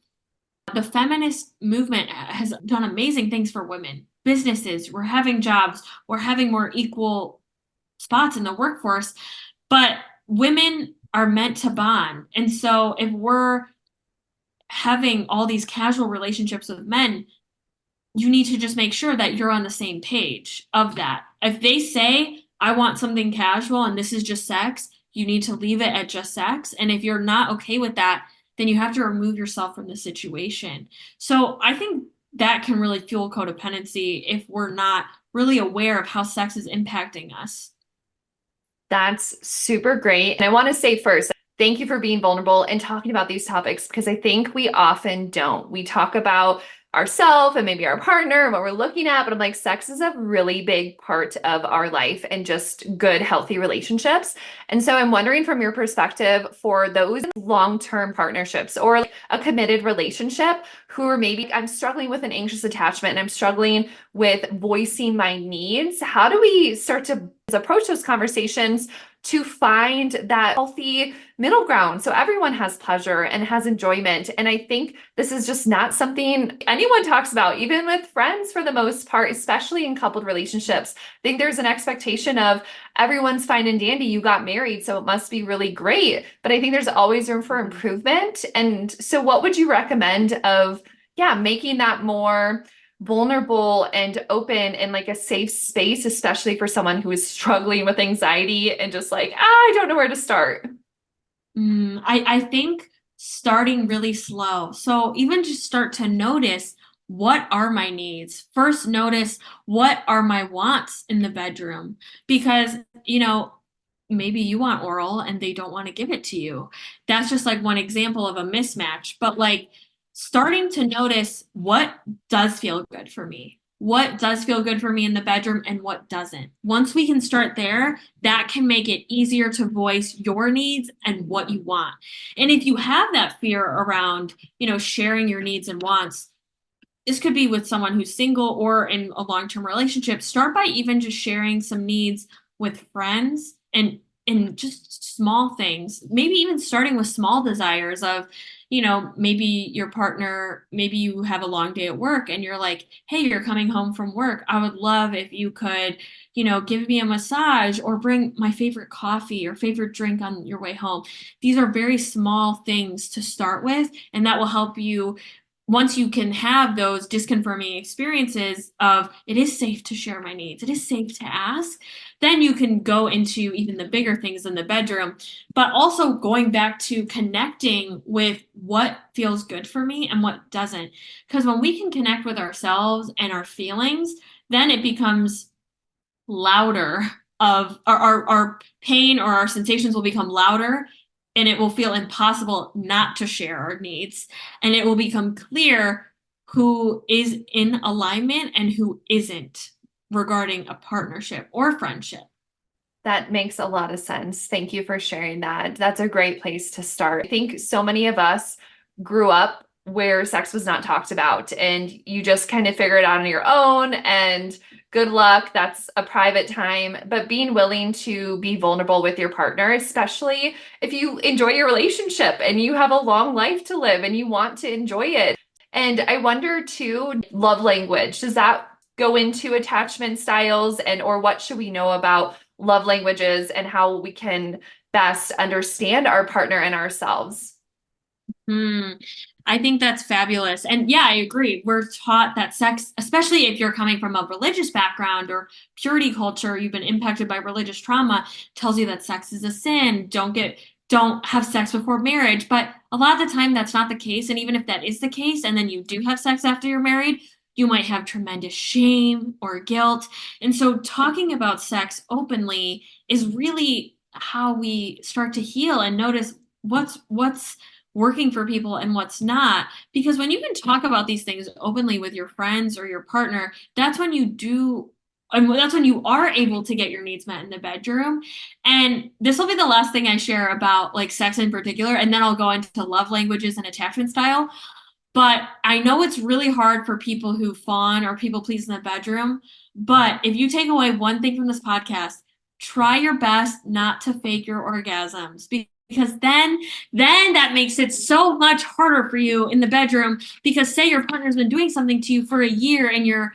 the feminist movement has done amazing things for women. Businesses, we're having jobs, we're having more equal spots in the workforce, but women are meant to bond. And so if we're having all these casual relationships with men, you need to just make sure that you're on the same page of that. If they say, I want something casual and this is just sex, you need to leave it at just sex. And if you're not okay with that, then you have to remove yourself from the situation. So I think that can really fuel codependency if we're not really aware of how sex is impacting us. That's super great. And I want to say first, thank you for being vulnerable and talking about these topics because I think we often don't. We talk about ourselves and maybe our partner and what we're looking at, but I'm like, sex is a really big part of our life and just good, healthy relationships. And so I'm wondering from your perspective for those long-term partnerships or like a committed relationship who are maybe I'm struggling with an anxious attachment and I'm struggling with voicing my needs. How do we start to approach those conversations to find that healthy middle ground so everyone has pleasure and has enjoyment? And I think this is just not something anyone talks about, even with friends for the most part, especially in coupled relationships. I think there's an expectation of everyone's fine and dandy. You got married, so it must be really great. But I think there's always room for improvement. And so what would you recommend of, yeah, making that more vulnerable and open in like a safe space, especially for someone who is struggling with anxiety and just like, I don't know where to start. I think starting really slow. So even just start to notice, what are my needs? First, notice, what are my wants in the bedroom? Because, maybe you want oral and they don't want to give it to you. That's just like one example of a mismatch. But like starting to notice, what does feel good for me? What does feel good for me in the bedroom and what doesn't? Once we can start there, that can make it easier to voice your needs and what you want. And if you have that fear around, sharing your needs and wants, this could be with someone who's single or in a long-term relationship. Start by even just sharing some needs with friends and just small things. Maybe even starting with small desires of, maybe your partner, maybe you have a long day at work and you're like, hey, you're coming home from work. I would love if you could, give me a massage or bring my favorite coffee or favorite drink on your way home. These are very small things to start with, and that will help you once you can have those disconfirming experiences of it is safe to share my needs, it is safe to ask, then you can go into even the bigger things in the bedroom. But also going back to connecting with what feels good for me and what doesn't. Because when we can connect with ourselves and our feelings, then it becomes louder of our pain or our sensations will become louder, and it will feel impossible not to share our needs, and it will become clear who is in alignment and who isn't regarding a partnership or friendship. That makes a lot of sense. Thank you for sharing that. That's a great place to start. I think so many of us grew up where sex was not talked about and you just kind of figure it out on your own and good luck. That's a private time, but being willing to be vulnerable with your partner, especially if you enjoy your relationship and you have a long life to live and you want to enjoy it. And I wonder too, love language, does that go into attachment styles and or what should we know about love languages and how we can best understand our partner and ourselves? Hmm. I think that's fabulous. And yeah, I agree. We're taught that sex, especially if you're coming from a religious background or purity culture, you've been impacted by religious trauma, tells you that sex is a sin. Don't have sex before marriage. But a lot of the time that's not the case. And even if that is the case, and then you do have sex after you're married, you might have tremendous shame or guilt. And so talking about sex openly is really how we start to heal and notice what's working for people and what's not. Because when you can talk about these things openly with your friends or your partner, that's when you do. And that's when you are able to get your needs met in the bedroom. And this will be the last thing I share about like sex in particular. And then I'll go into love languages and attachment style. But I know it's really hard for people who fawn or people please in the bedroom. But if you take away one thing from this podcast, try your best not to fake your orgasms because then that makes it so much harder for you in the bedroom because say your partner's been doing something to you for a year and you're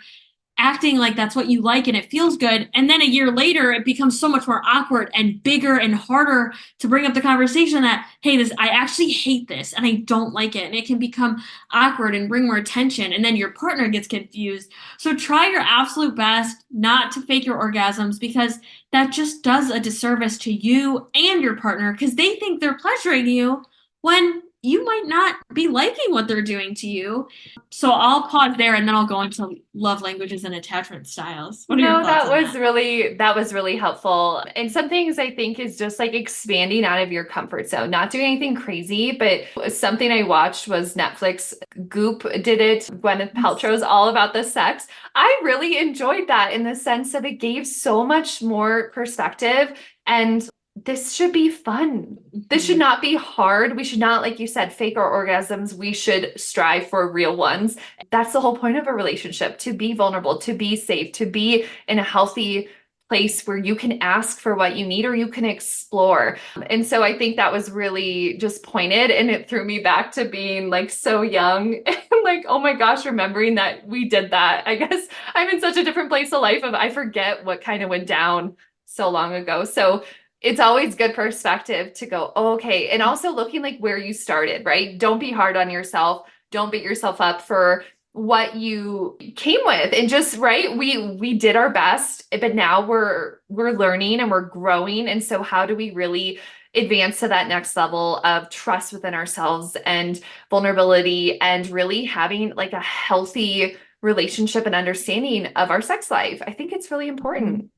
acting like that's what you like and it feels good. And then a year later, it becomes so much more awkward and bigger and harder to bring up the conversation that, hey, I actually hate this and I don't like it. And it can become awkward and bring more attention. And then your partner gets confused. So try your absolute best not to fake your orgasms because that just does a disservice to you and your partner because they think they're pleasuring you when you might not be liking what they're doing to you. So I'll pause there and then I'll go into love languages and attachment styles. What are your No, thoughts on that? that was really helpful. And some things I think is just like expanding out of your comfort zone, not doing anything crazy, but something I watched was Netflix Goop did it. Gwyneth Paltrow's all about the sex. I really enjoyed that in the sense that it gave so much more perspective and this should be fun. This should Mhm. not be hard. We should not, like you said, fake our orgasms. We should strive for real ones. That's the whole point of a relationship, to be vulnerable, to be safe, to be in a healthy place where you can ask for what you need or you can explore. And so I think that was really just pointed and it threw me back to being like so young and like, oh my gosh, remembering that we did that. I guess I'm in such a different place of life of I forget what kind of went down so long ago. So it's always good perspective to go, oh, okay. And also looking like where you started, right? Don't be hard on yourself. Don't beat yourself up for what you came with and just right we did our best but now we're learning and we're growing and so how do we really advance to that next level of trust within ourselves and vulnerability and really having like a healthy relationship and understanding of our sex life. I think it's really important.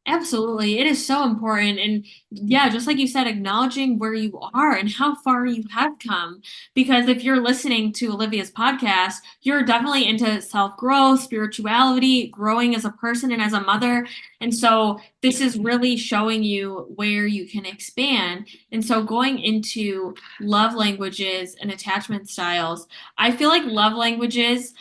Absolutely. It is so important. And yeah, just like you said, acknowledging where you are and how far you have come. Because if you're listening to Olivia's podcast, you're definitely into self-growth, spirituality, growing as a person and as a mother. And so this is really showing you where you can expand. And so going into love languages and attachment styles, I feel like love languages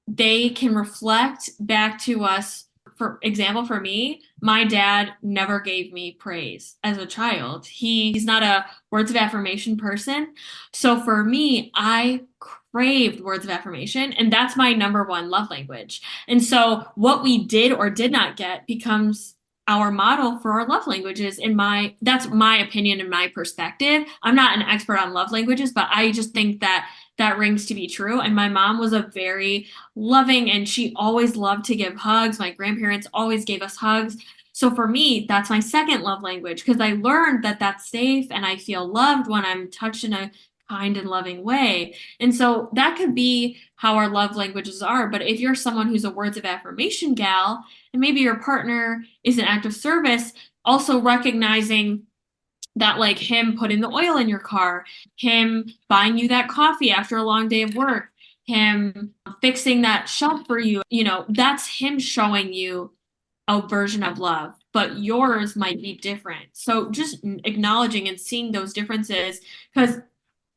they can reflect back to us. For example, for me, my dad never gave me praise as a child. He's not a words of affirmation person. So for me, I craved words of affirmation, and that's my number one love language. And so what we did or did not get becomes our model for our love languages in my that's my opinion and my perspective. I'm not an expert on love languages, but I just think that that rings to be true. And my mom was a very loving and she always loved to give hugs. My grandparents always gave us hugs. So for me, that's my second love language because I learned that that's safe and I feel loved when I'm touched in a kind and loving way. And so that could be how our love languages are. But if you're someone who's a words of affirmation gal, and maybe your partner is an act of service, also recognizing that like him putting the oil in your car, him buying you that coffee after a long day of work, him fixing that shelf for you, that's him showing you a version of love, but yours might be different. So just acknowledging and seeing those differences, because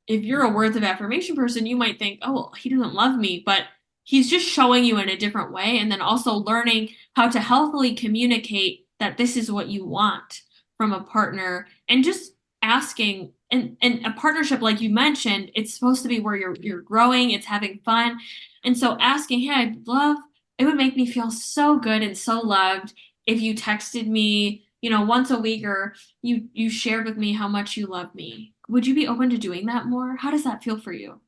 if you're a words of affirmation person, you might think, oh, well, he doesn't love me, but he's just showing you in a different way. And then also learning how to healthily communicate that this is what you want from a partner and just asking and a partnership like you mentioned, it's supposed to be where you're growing, it's having fun. And so asking, hey, I'd love it would make me feel so good and so loved if you texted me, once a week or you shared with me how much you love me. Would you be open to doing that more? How does that feel for you?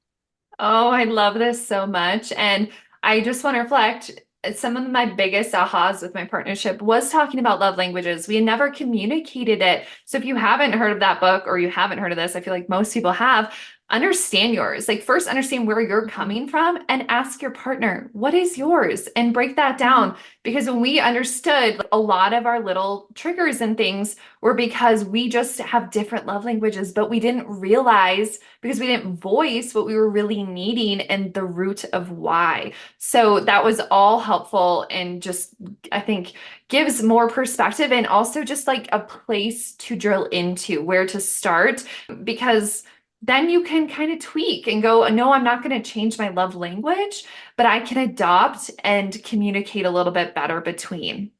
Oh, I love this so much. And I just want to reflect some of my biggest ahas with my partnership was talking about love languages. We had never communicated it. So if you haven't heard of that book or you haven't heard of this, I feel like most people have. Understand yours. Like, first, understand where you're Mhm. coming from and ask your partner, what is yours? And break that Mhm. down. Because when we understood a lot of our little triggers and things were because we just have different love languages, but we didn't realize because we didn't voice what we were really needing and the root of why. So that was all helpful and just, I think, gives more perspective and also just like a place to drill into where to start because then you can kind of tweak and go, no, I'm not going to change my love language, but I can adopt and communicate a little bit better between.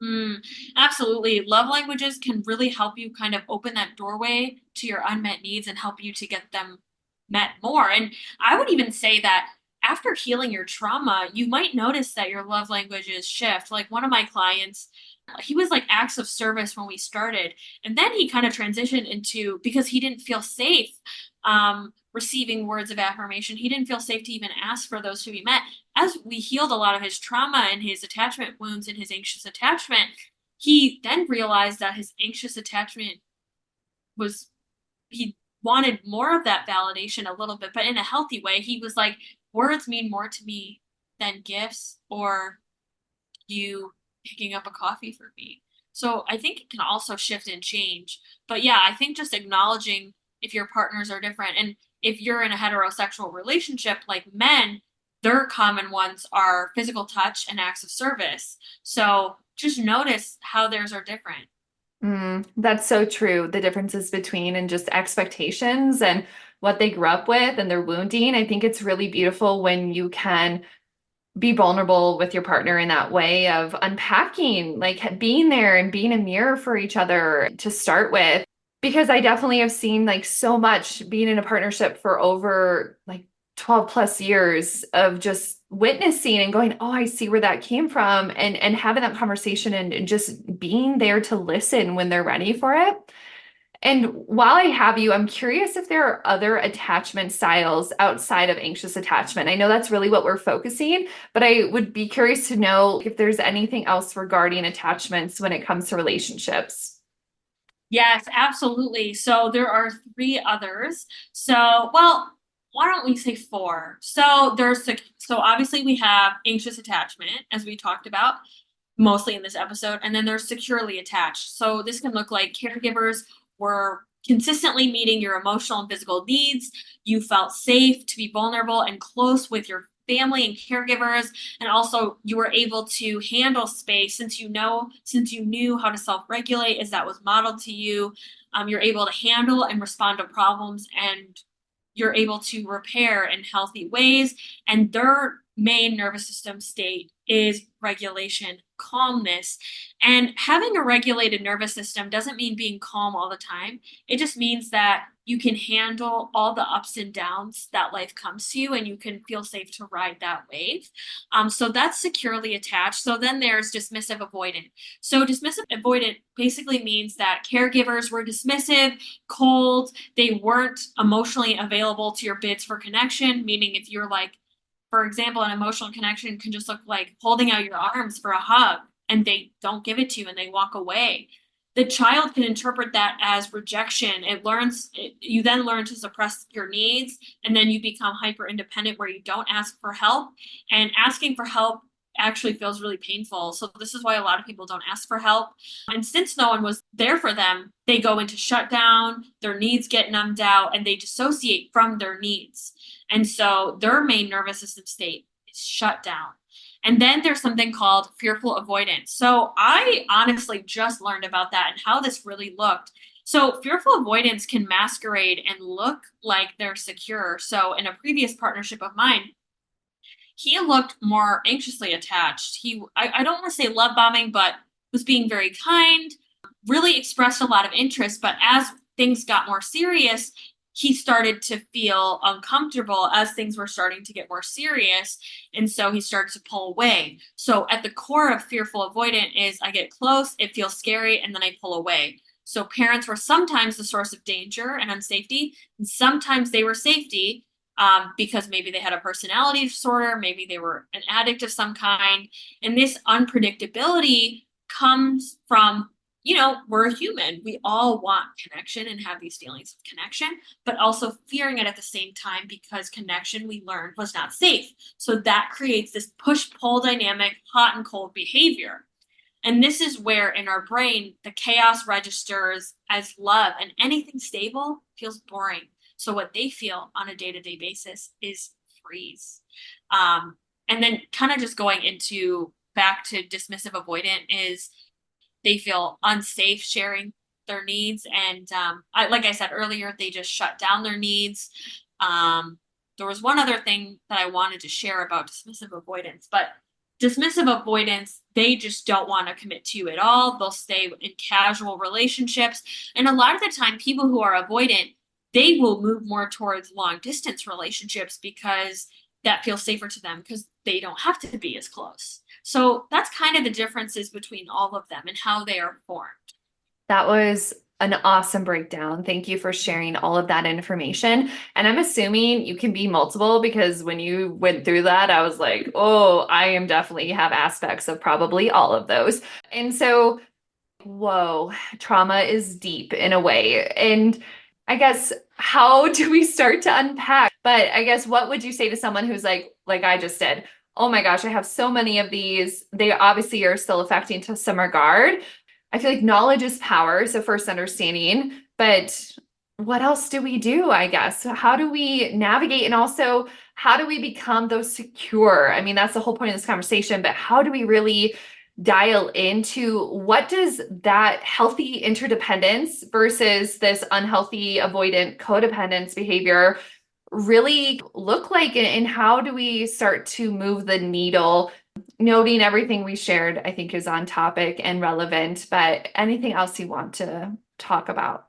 Mm, absolutely. Love languages can really help you kind of open that doorway to your unmet needs and help you to get them met more. And I would even say that after healing your trauma, you might notice that your love languages shift. Like one of my clients, he was like acts of service when we started, and then he kind of transitioned into because he didn't feel safe receiving words of affirmation. He didn't feel safe to even ask for those to be met as we healed a lot of his trauma and his attachment wounds and his anxious attachment, he then realized that his anxious attachment was, he wanted more of that validation a little bit, but in a healthy way. He was like, words mean more to me than gifts or you picking up a coffee for me. So I think it can also shift and change. But yeah, I think just acknowledging if your partners are different and if you're in a heterosexual relationship like men, their common ones are physical touch and acts of service. So just notice how theirs are different. That's so true. The differences between and just expectations and what they grew up with and their wounding. I think it's really beautiful when you can be vulnerable with your partner in that way of unpacking, like being there and being a mirror for each other to start with. Because I definitely have seen like so much being in a partnership for over like 12 plus years of just witnessing and going, oh, I see where that came from and having that conversation and just being there to listen when they're ready for it. And while I have you, I'm curious if there are other attachment styles outside of anxious attachment. I know that's really what we're focusing, but I would be curious to know if there's anything else regarding attachments when it comes to relationships. Yes, absolutely. So there are three others. So, well, why don't we say four? So obviously we have anxious attachment, as we talked about mostly in this episode. And then they're securely attached. So this can look like caregivers were consistently meeting your emotional and physical needs. You felt safe to be vulnerable and close with your family and caregivers, and also you were able to handle space since you knew how to self-regulate as that was modeled to you. You're able to handle and respond to problems, and you're able to repair in healthy ways. And their main nervous system state is regulation, calmness. And having a regulated nervous system doesn't mean being calm all the time. It just means that you can handle all the ups and downs that life comes to you and you can feel safe to ride that wave. So that's securely attached. So then there's dismissive avoidant. So dismissive avoidant basically means that caregivers were dismissive, cold, they weren't emotionally available to your bids for connection, meaning if you're like, for example, an emotional connection can just look like holding out your arms for a hug and they don't give it to you and they walk away. The child can interpret that as rejection. You then learn to suppress your needs and then you become hyper independent where you don't ask for help. And asking for help actually feels really painful. So, this is why a lot of people don't ask for help. And since no one was there for them, they go into shutdown, their needs get numbed out, and they dissociate from their needs. And so their main nervous system state is shut down. And then there's something called fearful avoidance. So I honestly just learned about that and how this really looked. So fearful avoidance can masquerade and look like they're secure. So in a previous partnership of mine, he looked more anxiously attached. I don't want to say love bombing, but was being very kind, really expressed a lot of interest. But as things got more serious, he started to feel uncomfortable as things were starting to get more serious. And so he started to pull away. So at the core of fearful avoidant is I get close, it feels scary, and then I pull away. So parents were sometimes the source of danger and unsafety, and sometimes they were safety, because maybe they had a personality disorder, maybe they were an addict of some kind. And this unpredictability comes from, we're human. We all want connection and have these feelings of connection, but also fearing it at the same time because connection we learned was not safe. So that creates this push pull dynamic, hot and cold behavior. And this is where in our brain, the chaos registers as love, and anything stable feels boring. So what they feel on a day-to-day basis is freeze. And then kind of just going into back to dismissive avoidant is they feel unsafe sharing their needs. And like I said earlier, they just shut down their needs. There was one other thing that I wanted to share about dismissive avoidance, but dismissive avoidance, they just don't want to commit to you at all. They'll stay in casual relationships. And a lot of the time, people who are avoidant, they will move more towards long distance relationships because that feels safer to them because they don't have to be as close. So that's kind of the differences between all of them and how they are formed. That was an awesome breakdown. Thank you for sharing all of that information. And I'm assuming you can be multiple because when you went through that, I was like, oh, I am definitely have aspects of probably all of those. And so, whoa, trauma is deep in a way. And I guess, how do we start to unpack? But I guess, what would you say to someone who's like I just said, oh my gosh, I have so many of these. They obviously are still affecting to some regard. I feel like knowledge is power. So first understanding, but what else do we do? I guess. How do we navigate? And also, how do we become those secure? I mean, that's the whole point of this conversation, but how do we really dial into what does that healthy interdependence versus this unhealthy avoidant codependence behavior really look like, and how do we start to move the needle? Noting everything we shared, I think is on topic and relevant, but anything else you want to talk about?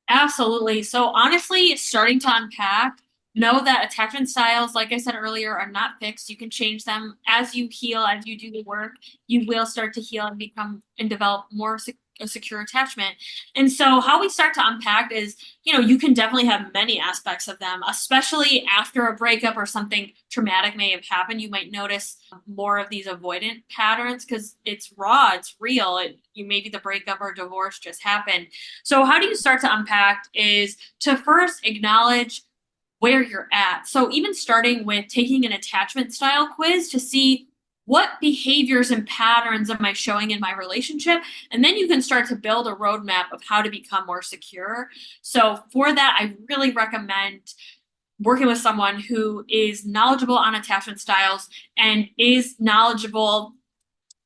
Absolutely. So honestly, starting to unpack, know that attachment styles, like I said earlier, are not fixed. You can change them as you heal, as you do the work. You will start to heal and become and develop more a secure attachment. And so how we start to unpack is, you can definitely have many aspects of them, especially after a breakup or something traumatic may have happened. You might notice more of these avoidant patterns because it's raw, it's real. You maybe the breakup or divorce just happened. So how do you start to unpack is to first acknowledge where you're at. So even starting with taking an attachment style quiz to see what behaviors and patterns am I showing in my relationship? And then you can start to build a roadmap of how to become more secure. So for that, I really recommend working with someone who is knowledgeable on attachment styles and is knowledgeable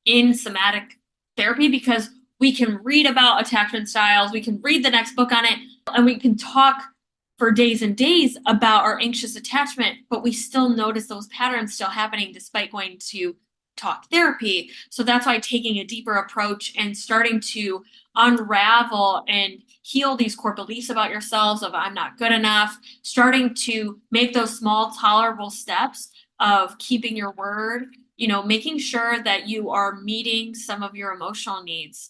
in somatic therapy because we can read about attachment styles, we can read the next book on it, and we can talk for days and days about our anxious attachment, but we still notice those patterns still happening despite going to talk therapy. So that's why taking a deeper approach and starting to unravel and heal these core beliefs about yourselves of I'm not good enough, starting to make those small tolerable steps of keeping your word, making sure that you are meeting some of your emotional needs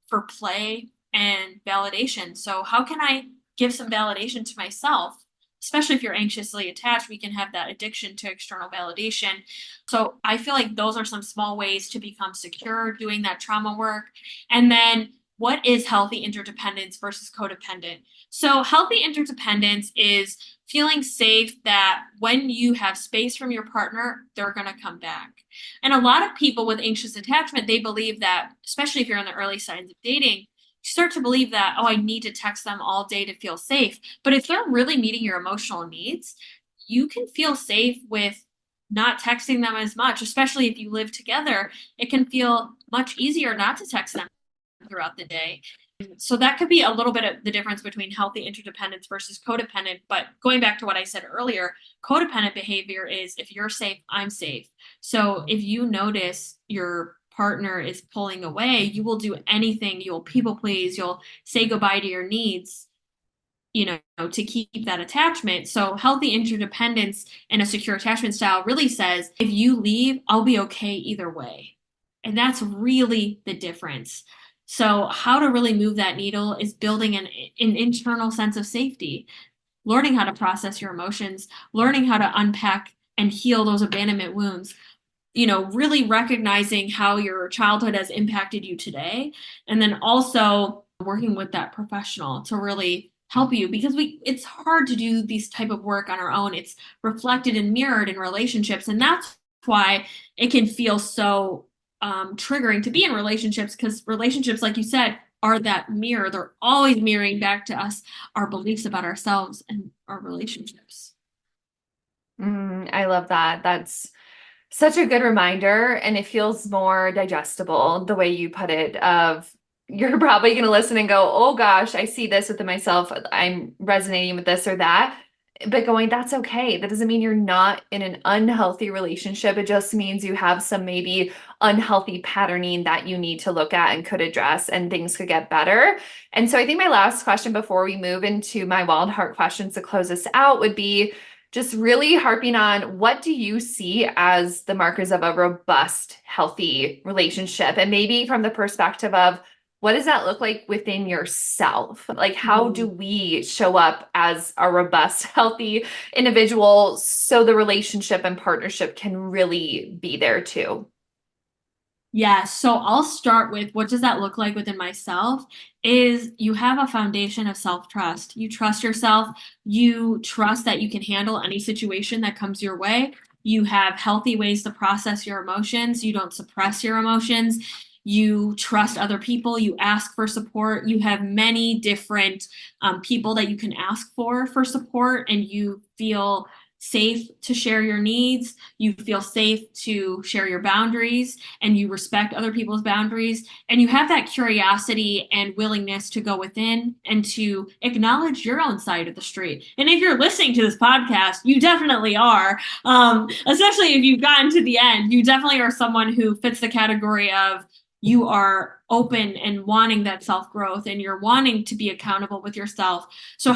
for play and validation. So how can I give some validation to myself? Especially if you're anxiously attached, we can have that addiction to external validation. So I feel like those are some small ways to become secure doing that trauma work. And then what is healthy interdependence versus codependent? So healthy interdependence is feeling safe that when you have space from your partner, they're going to come back. And a lot of people with anxious attachment, they believe that, especially if you're in the early signs of dating, you start to believe that, oh, I need to text them all day to feel safe. But if they're really meeting your emotional needs, you can feel safe with not texting them as much, especially if you live together. It can feel much easier not to text them throughout the day. So that could be a little bit of the difference between healthy interdependence versus codependent. But going back to what I said earlier, codependent behavior is if you're safe, I'm safe. So if you notice your partner is pulling away, you will do anything. You will people please, you'll say goodbye to your needs to keep that attachment. So healthy interdependence and a secure attachment style really says, if you leave, I'll be okay either way. And that's really the difference. So how to really move that needle is building an internal sense of safety, learning how to process your emotions, learning how to unpack and heal those abandonment wounds, really recognizing how your childhood has impacted you today, and then also working with that professional to really help you because it's hard to do these type of work on our own. It's reflected and mirrored in relationships, and that's why it can feel so triggering to be in relationships because relationships, like you said, are that mirror. They're always mirroring back to us our beliefs about ourselves and our relationships. I love that. That's such a good reminder, and it feels more digestible the way you put it of you're probably going to listen and go, "Oh gosh, I see this within myself. I'm resonating with this or that." But going, "That's okay. That doesn't mean you're not in an unhealthy relationship. It just means you have some maybe unhealthy patterning that you need to look at and could address and things could get better." And so I think my last question before we move into my wild heart questions to close this out would be just really harping on what do you see as the markers of a robust, healthy relationship? And maybe from the perspective of what does that look like within yourself? Like, how do Mhm. we show up as a robust, healthy individual so the relationship and partnership can really be there too? Yeah, so I'll start with what does that look like within myself is you have a foundation of self-trust. You trust yourself. You trust that you can handle any situation that comes your way. You have healthy ways to process your emotions. You don't suppress your emotions. You trust other people. You ask for support. You have many different people that you can ask for support, and you feel safe to share your needs. You feel safe to share your boundaries and you respect other people's boundaries and you have that curiosity and willingness to go within and to acknowledge your own side of the street. And if you're listening to this podcast, you definitely are. Especially if you've gotten to the end, you definitely are someone who fits the category of you are open and wanting that self growth and you're wanting to be accountable with yourself. So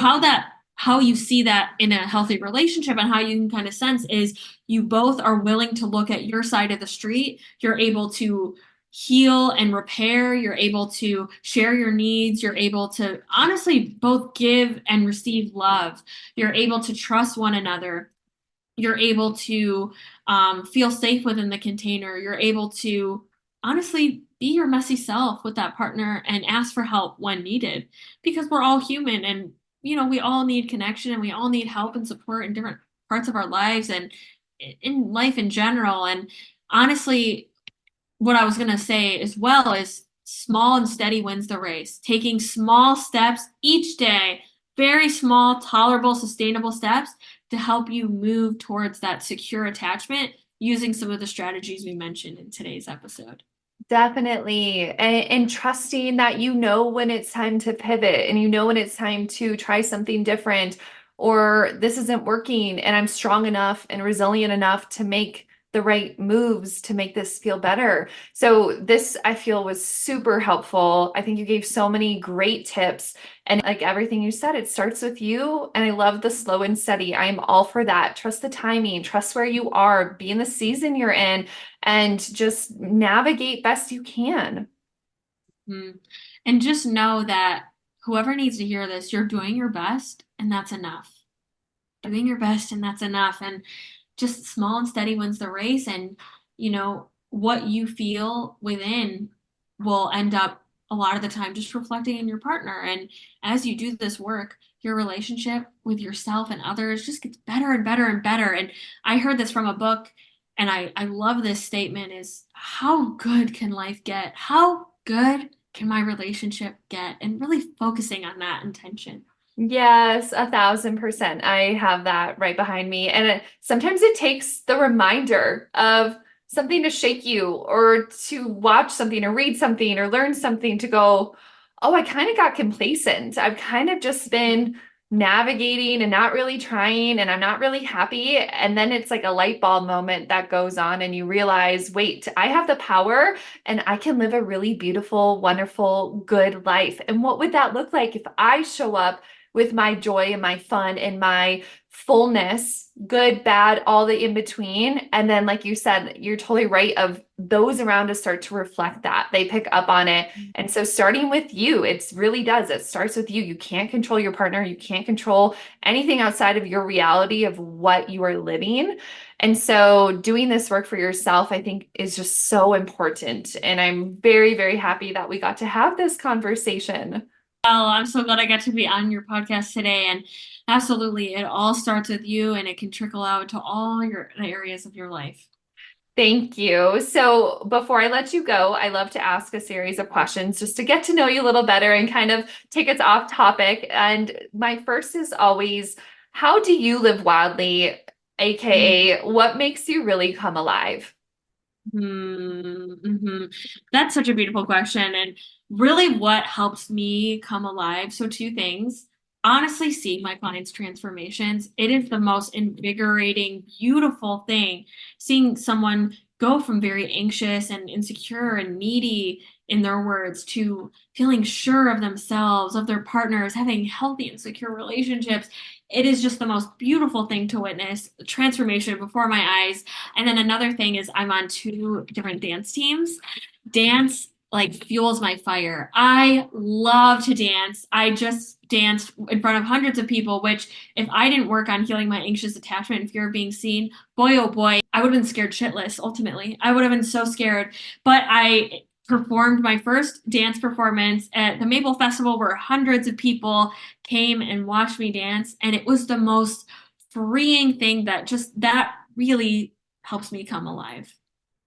how you see that in a healthy relationship and how you can kind of sense is you both are willing to look at your side of the street. You're able to heal and repair. You're able to share your needs. You're able to honestly both give and receive love. You're able to trust one another. You're able to feel safe within the container. You're able to honestly be your messy self with that partner and ask for help when needed because we're all human and we all need connection and we all need help and support in different parts of our lives and in life in general. And honestly, what I was going to say as well is small and steady wins the race. Taking small steps each day, very small, tolerable, sustainable steps to help you move towards that secure attachment using some of the strategies we mentioned in today's episode. Definitely. And trusting that you know when it's time to pivot and you know when it's time to try something different or this isn't working and I'm strong enough and resilient enough to make the right moves to make this feel better. So this I feel was super helpful. I think you gave so many great tips and like everything you said, it starts with you. And I love the slow and steady. I am all for that. Trust the timing, trust where you are, be in the season you're in and just navigate best you can. Mm. And just know that whoever needs to hear this, you're doing your best, and that's enough. Doing your best, and that's enough. And just small and steady wins the race. And, what you feel within will end up a lot of the time just reflecting in your partner. And as you do this work, your relationship with yourself and others just gets better and better and better. And I heard this from a book, and I love this statement is how good can life get? How good can my relationship get? And really focusing on that intention. Yes, 1,000%. I have that right behind me. And sometimes it takes the reminder of something to shake you or to watch something or read something or learn something to go, oh, I kind of got complacent. I've kind of just been navigating and not really trying and I'm not really happy. And then it's like a light bulb moment that goes on and you realize, wait, I have the power and I can live a really beautiful, wonderful, good life. And what would that look like if I show up with my joy and my fun and my fullness, good, bad, all the in between. And then, like you said, you're totally right, of those around us start to reflect that. They pick up on it. And so starting with you, it really does. It starts with you. You can't control your partner. You can't control anything outside of your reality of what you are living. And so doing this work for yourself, I think, is just so important. And I'm very, very happy that we got to have this conversation. Well, I'm so glad I got to be on your podcast today. And absolutely, it all starts with you and it can trickle out to all the areas of your life. Thank you. So before I let you go, I love to ask a series of questions just to get to know you a little better and kind of take us off topic. And my first is always, how do you live wildly? AKA, what makes you really come alive? Mm-hmm. That's such a beautiful question. And really, what helps me come alive? So, two things. Honestly, seeing my clients' transformations, it is the most invigorating, beautiful thing. Seeing someone go from very anxious and insecure and needy, in their words, to feeling sure of themselves, of their partners, having healthy and secure relationships. It is just the most beautiful thing to witness, transformation before my eyes. And then another thing is I'm on two different dance teams. Dance like fuels my fire. I love to dance. I just danced in front of hundreds of people, which if I didn't work on healing my anxious attachment and fear of being seen, boy, oh boy, I would have been scared shitless ultimately. I would have been so scared. But I performed my first dance performance at the Maple Festival where hundreds of people came and watched me dance. And it was the most freeing thing that really helps me come alive.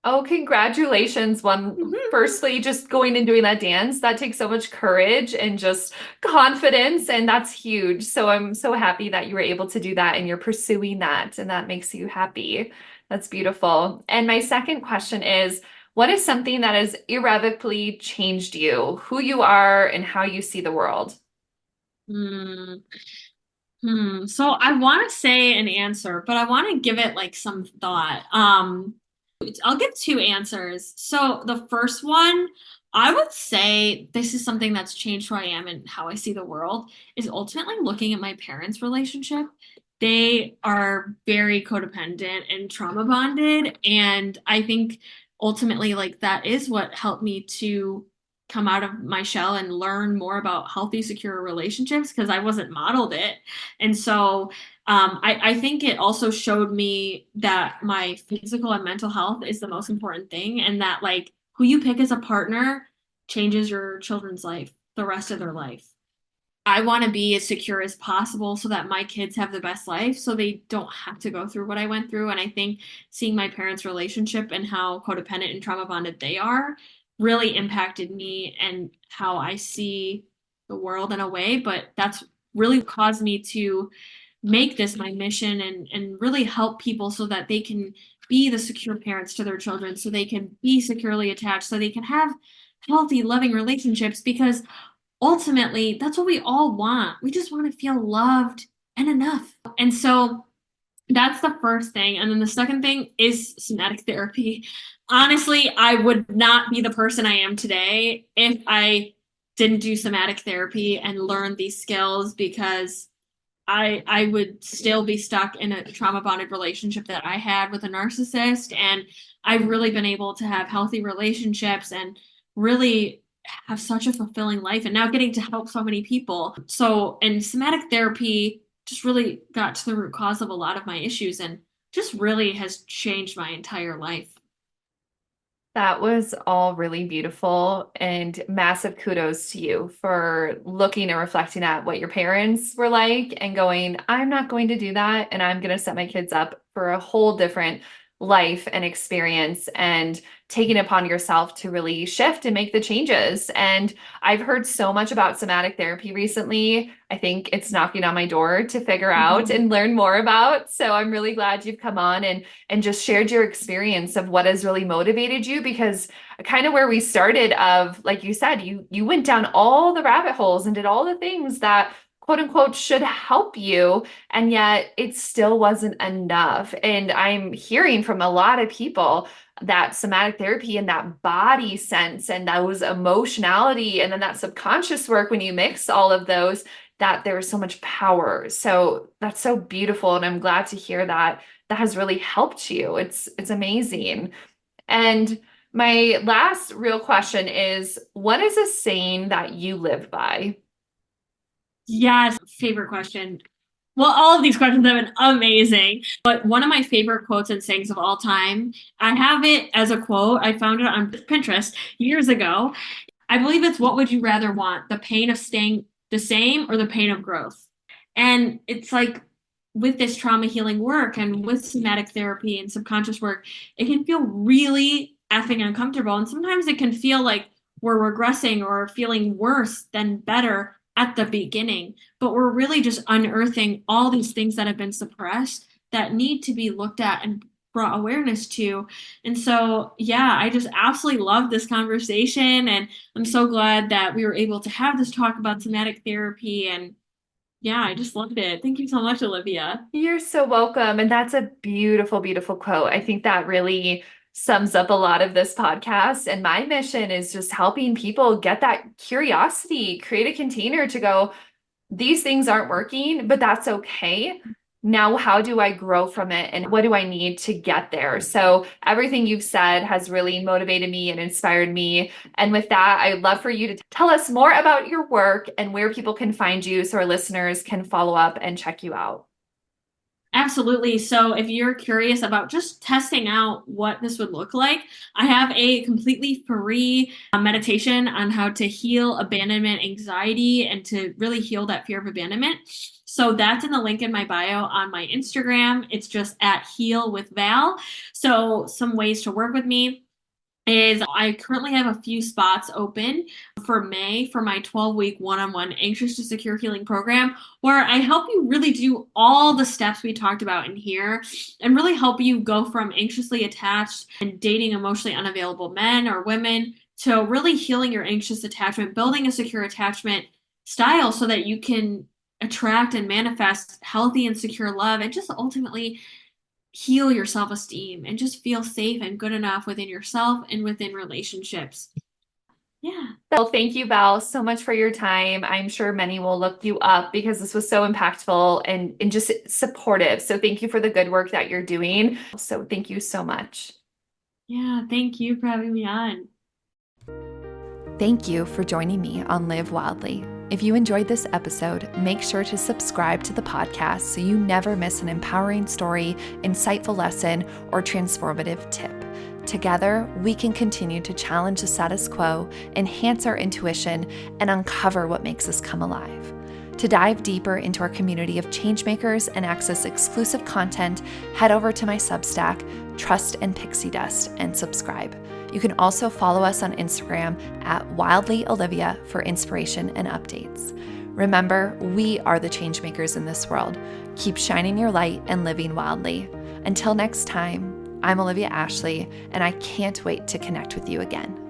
Oh, congratulations. One, firstly, just going and doing that dance, that takes so much courage and just confidence, and that's huge. So I'm so happy that you were able to do that and you're pursuing that, and that makes you happy. That's beautiful. And my second question is, what is something that has irrevocably changed you, who you are, and how you see the world? Hmm. So I want to say an answer, but I want to give it like some thought. I'll give two answers. So the first one, I would say this is something that's changed who I am and how I see the world, is ultimately looking at my parents' relationship. They are very codependent and trauma bonded, and I think ultimately like that is what helped me to come out of my shell and learn more about healthy, secure relationships because I wasn't modeled it. And so I think it also showed me that my physical and mental health is the most important thing, and that like who you pick as a partner changes your children's life, the rest of their life. I want to be as secure as possible so that my kids have the best life so they don't have to go through what I went through. And I think seeing my parents' relationship and how codependent and trauma bonded they are really impacted me and how I see the world in a way. But that's really caused me to make this my mission and really help people so that they can be the secure parents to their children, so they can be securely attached, so they can have healthy, loving relationships because ultimately, that's what we all want. We just want to feel loved and enough. And so that's the first thing. And then the second thing is somatic therapy. Honestly, I would not be the person I am today if I didn't do somatic therapy and learn these skills because I would still be stuck in a trauma bonded relationship that I had with a narcissist. And I've really been able to have healthy relationships and really have such a fulfilling life and now getting to help so many people. So, and somatic therapy just really got to the root cause of a lot of my issues and just really has changed my entire life. That was all really beautiful, and massive kudos to you for looking and reflecting at what your parents were like and going, I'm not going to do that. And I'm going to set my kids up for a whole different life and experience, and taking it upon yourself to really shift and make the changes. And I've heard so much about somatic therapy recently. I think it's knocking on my door to figure out Mhm. and learn more about. So I'm really glad you've come on and just shared your experience of what has really motivated you, because kind of where we started, of like you said, you went down all the rabbit holes and did all the things that quote unquote should help you, and yet it still wasn't enough. And I'm hearing from a lot of people that somatic therapy and that body sense and those emotionality and then that subconscious work, when you mix all of those, that there's so much power. So that's so beautiful. And I'm glad to hear that that has really helped you. It's amazing. And my last real question is, what is a saying that you live by? Yes, favorite question. Well, all of these questions have been amazing. But one of my favorite quotes and sayings of all time, I have it as a quote. I found it on Pinterest years ago. I believe it's what would you rather want, the pain of staying the same or the pain of growth? And it's like with this trauma healing work and with somatic therapy and subconscious work, it can feel really effing uncomfortable. And sometimes it can feel like we're regressing or feeling worse than better at the beginning. But we're really just unearthing all these things that have been suppressed that need to be looked at and brought awareness to. And so, yeah, I just absolutely love this conversation. And I'm so glad that we were able to have this talk about somatic therapy. And yeah, I just loved it. Thank you so much, Olivia. You're so welcome. And that's a beautiful, beautiful quote. I think that really sums up a lot of this podcast. And my mission is just helping people get that curiosity, create a container to go, these things aren't working, but that's okay. Now, how do I grow from it? And what do I need to get there? So, everything you've said has really motivated me and inspired me. And with that, I'd love for you to tell us more about your work and where people can find you so our listeners can follow up and check you out. Absolutely. So if you're curious about just testing out what this would look like, I have a completely free meditation on how to heal abandonment anxiety and to really heal that fear of abandonment. So that's in the link in my bio on my Instagram. It's just at Heal with Val. So some ways to work with me is I currently have a few spots open for May for my 12-week one-on-one anxious to secure healing program where I help you really do all the steps we talked about in here and really help you go from anxiously attached and dating emotionally unavailable men or women to really healing your anxious attachment, building a secure attachment style so that you can attract and manifest healthy and secure love and just ultimately heal your self esteem and just feel safe and good enough within yourself and within relationships. Yeah. Well, thank you, Val, so much for your time. I'm sure many will look you up because this was so impactful and just supportive. So thank you for the good work that you're doing. So thank you so much. Yeah. Thank you for having me on. Thank you for joining me on Live Wildly. If you enjoyed this episode, make sure to subscribe to the podcast so you never miss an empowering story, insightful lesson, or transformative tip. Together, we can continue to challenge the status quo, enhance our intuition, and uncover what makes us come alive. To dive deeper into our community of changemakers and access exclusive content, head over to my Substack, Trust and Pixie Dust, and subscribe. You can also follow us on Instagram at WildlyOlivia for inspiration and updates. Remember, we are the changemakers in this world. Keep shining your light and living wildly. Until next time, I'm Olivia Ashley, and I can't wait to connect with you again.